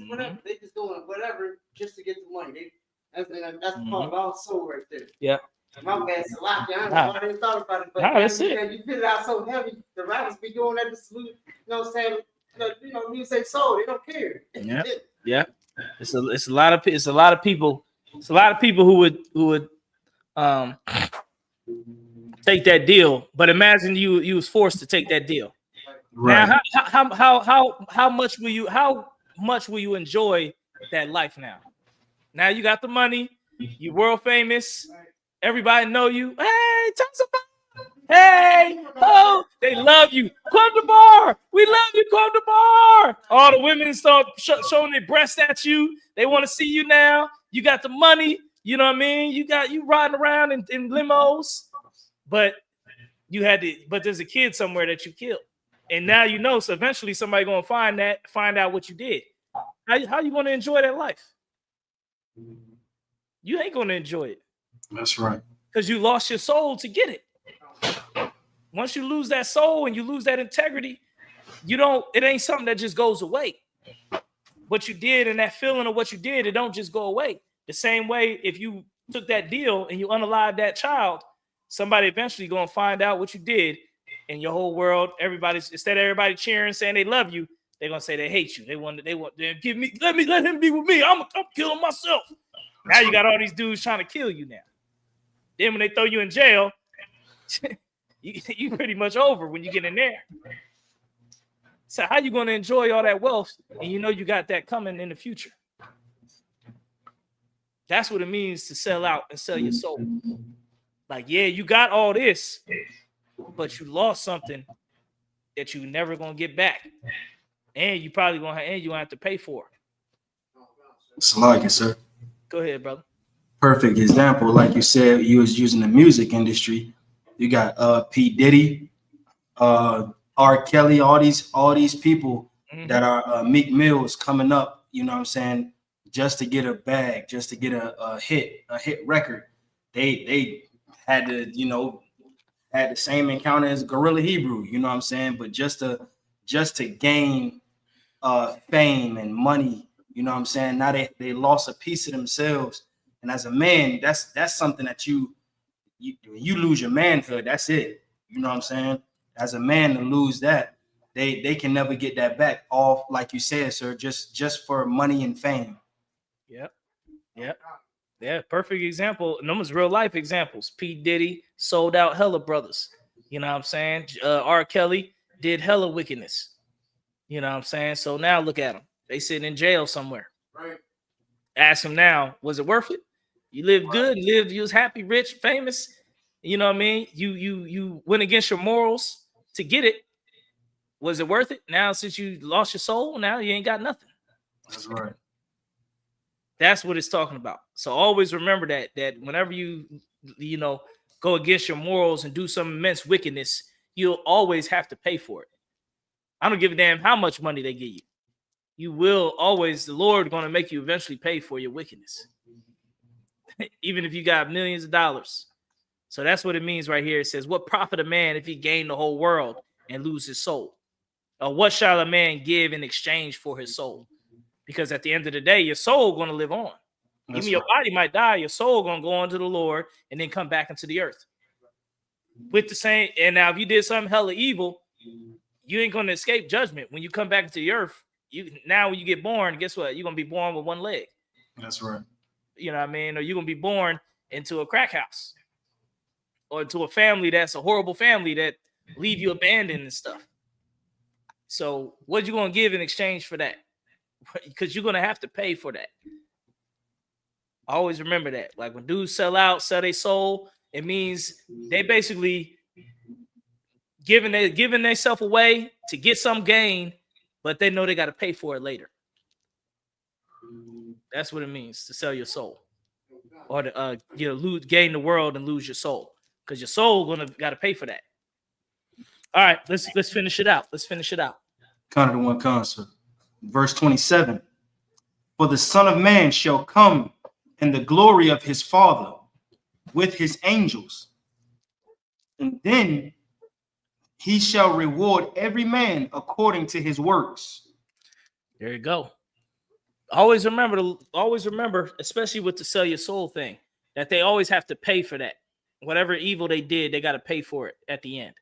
whatever. They just doing whatever just to get the money. That's the part of our soul right there. Yeah. My bad, it's a lot. I don't know why I didn't thought about it, but that's you fit it out so heavy. The rappers be doing that to salute, what I'm saying? Lose their soul. They don't care. Yeah. Yeah. It's a lot of people. It's a lot of people who would take that deal, but imagine you was forced to take that deal. Right. Now, how much will you enjoy that life now? Now you got the money, you world famous, everybody know you. Hey, tell us about. Hey, oh, they love you. Come to bar. We love you. Come to bar. All the women start showing their breasts at you. They want to see you now. You got the money. You know what I mean? You riding around in limos, but but there's a kid somewhere that you killed, and now you know. So eventually, somebody gonna find out what you did. How you gonna enjoy that life? You ain't gonna enjoy it. That's right. Because you lost your soul to get it. Once you lose that soul and you lose that integrity, it ain't something that just goes away. What you did and that feeling of what you did, it don't just go away. The same way if you took that deal and you unalived that child, somebody eventually gonna find out what you did, and your whole world, instead of everybody cheering, saying they love you, they're gonna say they hate you. They want give me, let him be with me. I'm killing myself. Now you got all these dudes trying to kill you now. Then when they throw you in jail, you pretty much over when you get in there. So how you going to enjoy all that wealth and you got that coming in the future? That's what it means to sell out and sell your soul. Like, yeah, you got all this, but you lost something that you never going to get back. And you probably going to have to pay for. Salakia, sir. Go ahead, brother. Perfect example. Like you said, you was using the music industry. You got P. Diddy, R. Kelly, all these people that are Meek Mills coming up, you know what I'm saying, just to get a bag, just to get a hit record. They had to, had the same encounter as Gorilla Hebrew, you know what I'm saying? But just to gain fame and money, you know what I'm saying? Now they lost a piece of themselves. And as a man, that's something that you lose your manhood. That's it. You know what I'm saying? As a man to lose that, they can never get that back. All like you said, sir, just for money and fame. Yep. Yeah, perfect example. And those real life examples. P. Diddy sold out hella brothers. You know what I'm saying? R. Kelly did hella wickedness. You know what I'm saying? So now look at them. They sitting in jail somewhere. Right. Ask them now, was it worth it? You lived good, you was happy, rich, famous. You know what I mean? You went against your morals to get it. Was it worth it? Now, since you lost your soul, now you ain't got nothing. That's right. That's what it's talking about. So always remember that whenever you go against your morals and do some immense wickedness, you'll always have to pay for it. I don't give a damn how much money they give you. You will always, the Lord going to make you eventually pay for your wickedness. Even if you got millions of dollars. So that's what it means right here. It says, what profit a man if he gain the whole world and lose his soul? Or what shall a man give in exchange for his soul? Because at the end of the day, your soul going to live on. That's Even your body might die. Your soul going to go on to the Lord and then come back into the earth. With the same, and now if you did something hella evil, you ain't going to escape judgment. When you come back into the earth, when you get born, guess what? You're going to be born with one leg. That's right. You know what I mean? Or you're going to be born into a crack house. Or to a family that's a horrible family that leave you abandoned and stuff. So what you going to give in exchange for that? Because you're going to have to pay for that. Always remember that. Like when dudes sell their soul, it means they basically giving themselves away to get some gain, but they know they got to pay for it later. That's what it means to sell your soul, or to gain the world and lose your soul, because your soul got to pay for that. All right, let's finish it out. Kind of the one concept. Verse 27. For the Son of Man shall come in the glory of his Father with his angels, and then he shall reward every man according to his works. There you go. Always remember, especially with the sell your soul thing, that they always have to pay for that. Whatever evil they did, they got to pay for it at the end.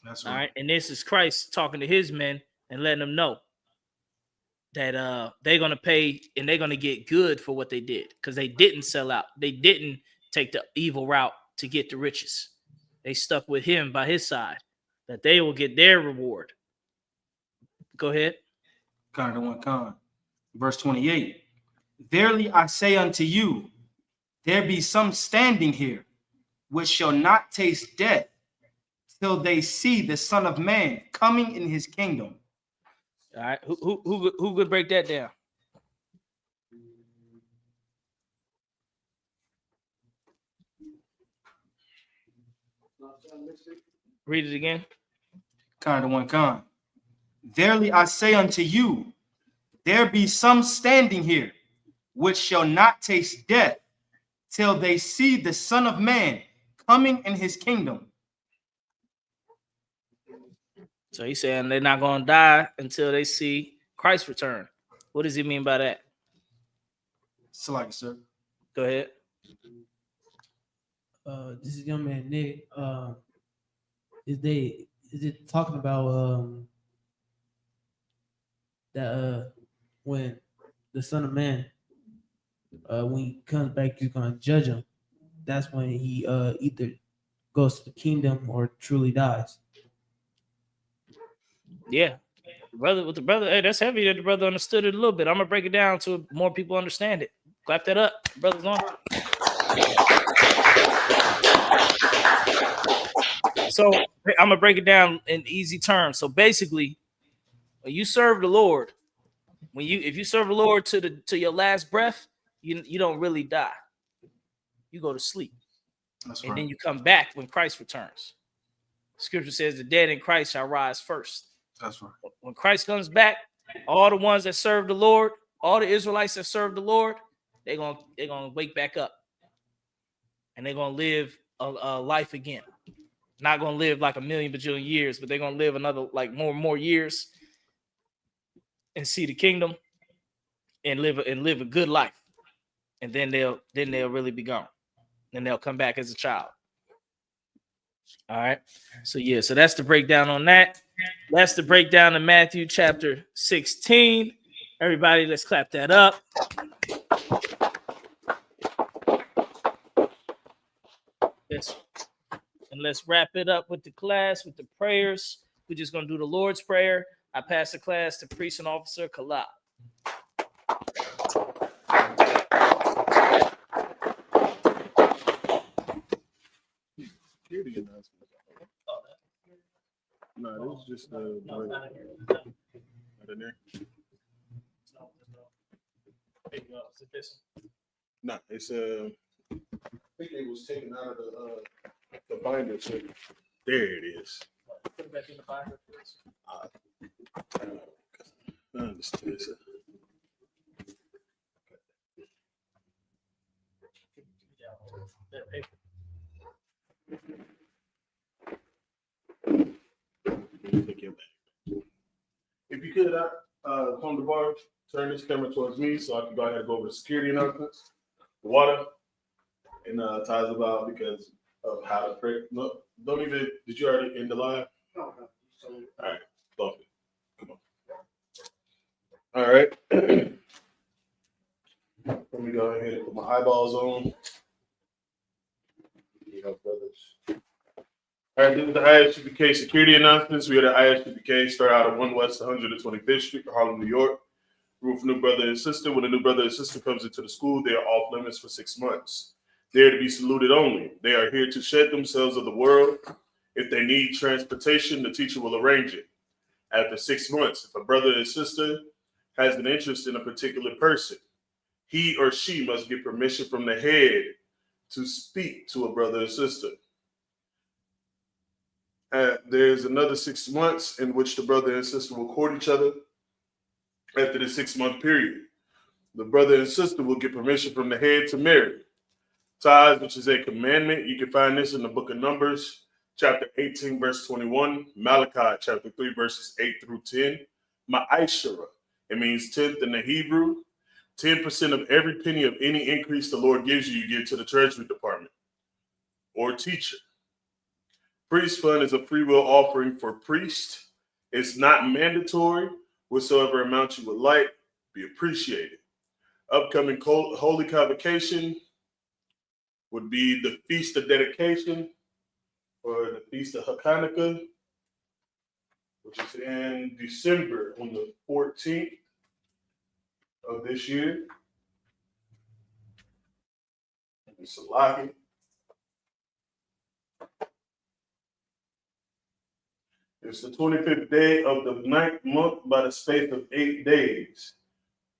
That's right. All right. And this is Christ talking to his men and letting them know that they're going to pay and they're going to get good for what they did, because they didn't sell out. They didn't take the evil route to get the riches. They stuck with him by his side, that they will get their reward. Go ahead. Kind of the one con. Verse 28. Verily I say unto you, there be some standing here which shall not taste death till they see the Son of Man coming in his kingdom. All right. Who could break that down? Read it again. Kind of one con. Verily I say unto you, there be some standing here which shall not taste death till they see the Son of Man coming in his kingdom. So he's saying they're not going to die until they see Christ return. What does he mean by that? Select, sir. Go ahead. This is young man Nick. Is it talking about that when the Son of Man when he comes back, he's gonna judge him? That's when he either goes to the kingdom or truly dies. Yeah. With the brother, hey, that's heavy that the brother understood it a little bit. I'm gonna break it down so more people understand it. Clap that up. Brother's on. So I'm gonna break it down in easy terms. So basically, when you serve the Lord, if you serve the Lord to your last breath, you don't really die. You go to sleep. That's and right. then you come back when Christ returns. Scripture says the dead in Christ shall rise first. That's right. When Christ comes back, all the ones that serve the Lord, all the Israelites that serve the Lord, they're gonna wake back up, and they're gonna live a life again. Not gonna live like a million bajillion years, but they're gonna live another like more years and see the kingdom and live a good life. And then they'll really be gone. Then they'll come back as a child. All right. So yeah, so that's the breakdown on that. That's the breakdown of Matthew chapter 16. Everybody, let's clap that up. Yes. And let's wrap it up with the class, with the prayers. We're just going to do the Lord's Prayer. I pass the class to Priest and Officer Kala. No, this is just not in there. No, it's I think it was taken out of the binder. So there it is. Put it back in the binder, please. I understand. That paper. Take your bag. If you could, come to bar, turn this camera towards me so I can go ahead and go over the security announcements, the water, and ties about because of how to pray. No, don't even. Did you already end the live? No. All right, love it. Come on. All right. Let me go ahead and put my eyeballs on. Brothers. All right, this is the ISUPK security announcements. We are the ISUPK, start out at 1 West 125th Street, Harlem, New York. Rule for new brother and sister. When a new brother and sister comes into the school, they are off limits for 6 months. They are to be saluted only. They are here to shed themselves of the world. If they need transportation, the teacher will arrange it. After 6 months, if a brother and sister has an interest in a particular person, he or she must get permission from the head to speak to a brother or sister. There's another 6 months in which the brother and sister will court each other. After the 6 month period, the brother and sister will get permission from the head to marry. Tithes, which is a commandment, you can find this in the book of Numbers, chapter 18, verse 21, Malachi, chapter 3, verses 8 through 10. Ma'ashara, it means 10th in the Hebrew. 10% of every penny of any increase the Lord gives you, you give to the treasury department or teacher. Priest fund is a free will offering for priest. It's not mandatory. Whatsoever amount you would like, be appreciated. Upcoming holy convocation would be the Feast of Dedication or the Feast of Hanukkah, which is in December on the 14th of this year. It's a locking. It's the 25th day of the 9th month by the space of 8 days.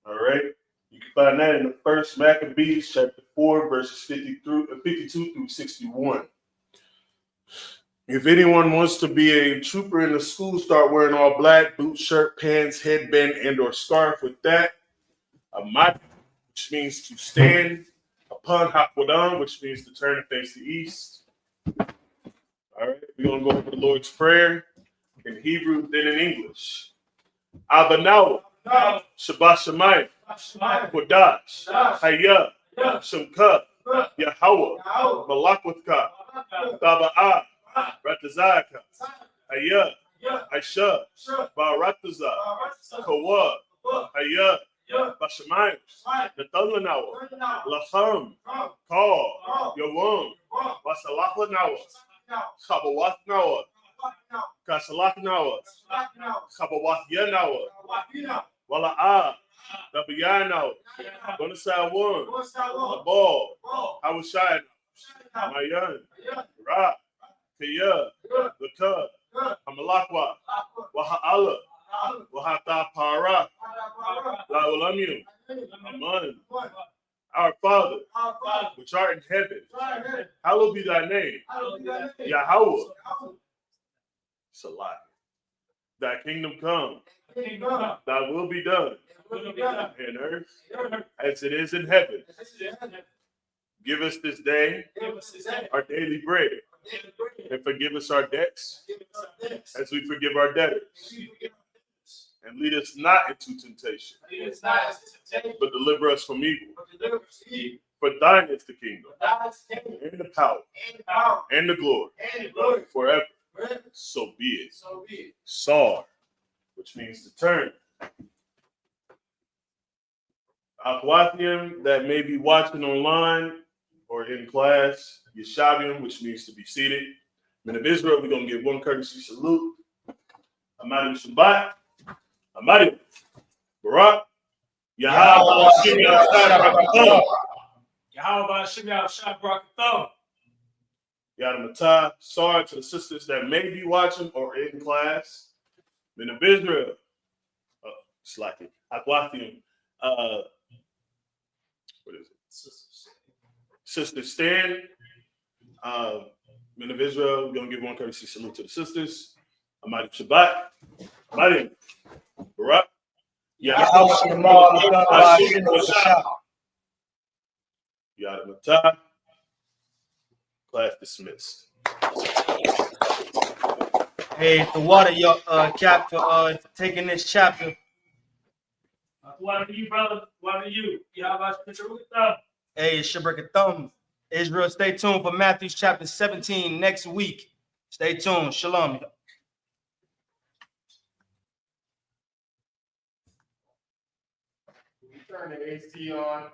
All right. You can find that in the First Maccabees, chapter 4, verses 52 through 61. If anyone wants to be a trooper in the school, start wearing all black, boot, shirt, pants, headband, and or scarf with that. A mat, which means to stand. Upon Hakwadan, which means to turn and face the east. All right. We're going to go over the Lord's Prayer in Hebrew, then in English. Abanaw, Shabbat Shemayim, Kodash, Hayah, Shemka, Yahweh, Malakwatha, Taba'ah, Ratazaka, Hayah, Aisha, Barataza, Kawa, Hayah, Bashamayim, Natalanawa, Lacham, Kaw, Yawam, Basalachanawa, Chabawatnawa, Kasalaknawa, Chabawath Yanawa, Wala'ah, Nabiyanawa, Bonasawan, Nabal, Hawashai, Mayan, Ra, Kaya, Laka, Hamalakwa, Waha'ala, Wahata Para, La'ulamu, Aman. Our Father, which art in heaven, hallowed be thy name. Yahweh. Salah. Thy kingdom come. Thy will be done in earth as it is in heaven. Give us this day our daily bread. And forgive us our debts as we forgive our debtors. And lead us not into temptation, but deliver us from evil. For thine is the kingdom, and the power, and the glory, forever. So be it. Sar, which means to turn. Akwathium, that may be watching online or in class. Yeshavium, which means to be seated. Men of Israel, we're going to give one courtesy salute. Amadi Shabbat. Amadi. Barak. Yahweh. Yahweh Shemiyah Shabrak. Yadamatah. Sorry to the sisters that may be watching or in class. Men of Israel. Slacking. Akwathium. What is it? Sister Stan. Men of Israel, we're going to give one courtesy salute to the sisters. Amadi Shabbat. Amadi. Barak. Yadamatah. Class dismissed. Hey, the water, your cap for taking this chapter. What are you, brother? What are you? Yahweh Shemiyah. Hey, it's Shabbat Thumb. Israel, stay tuned for Matthew chapter 17 next week. Stay tuned. Shalom. Turn the AC on.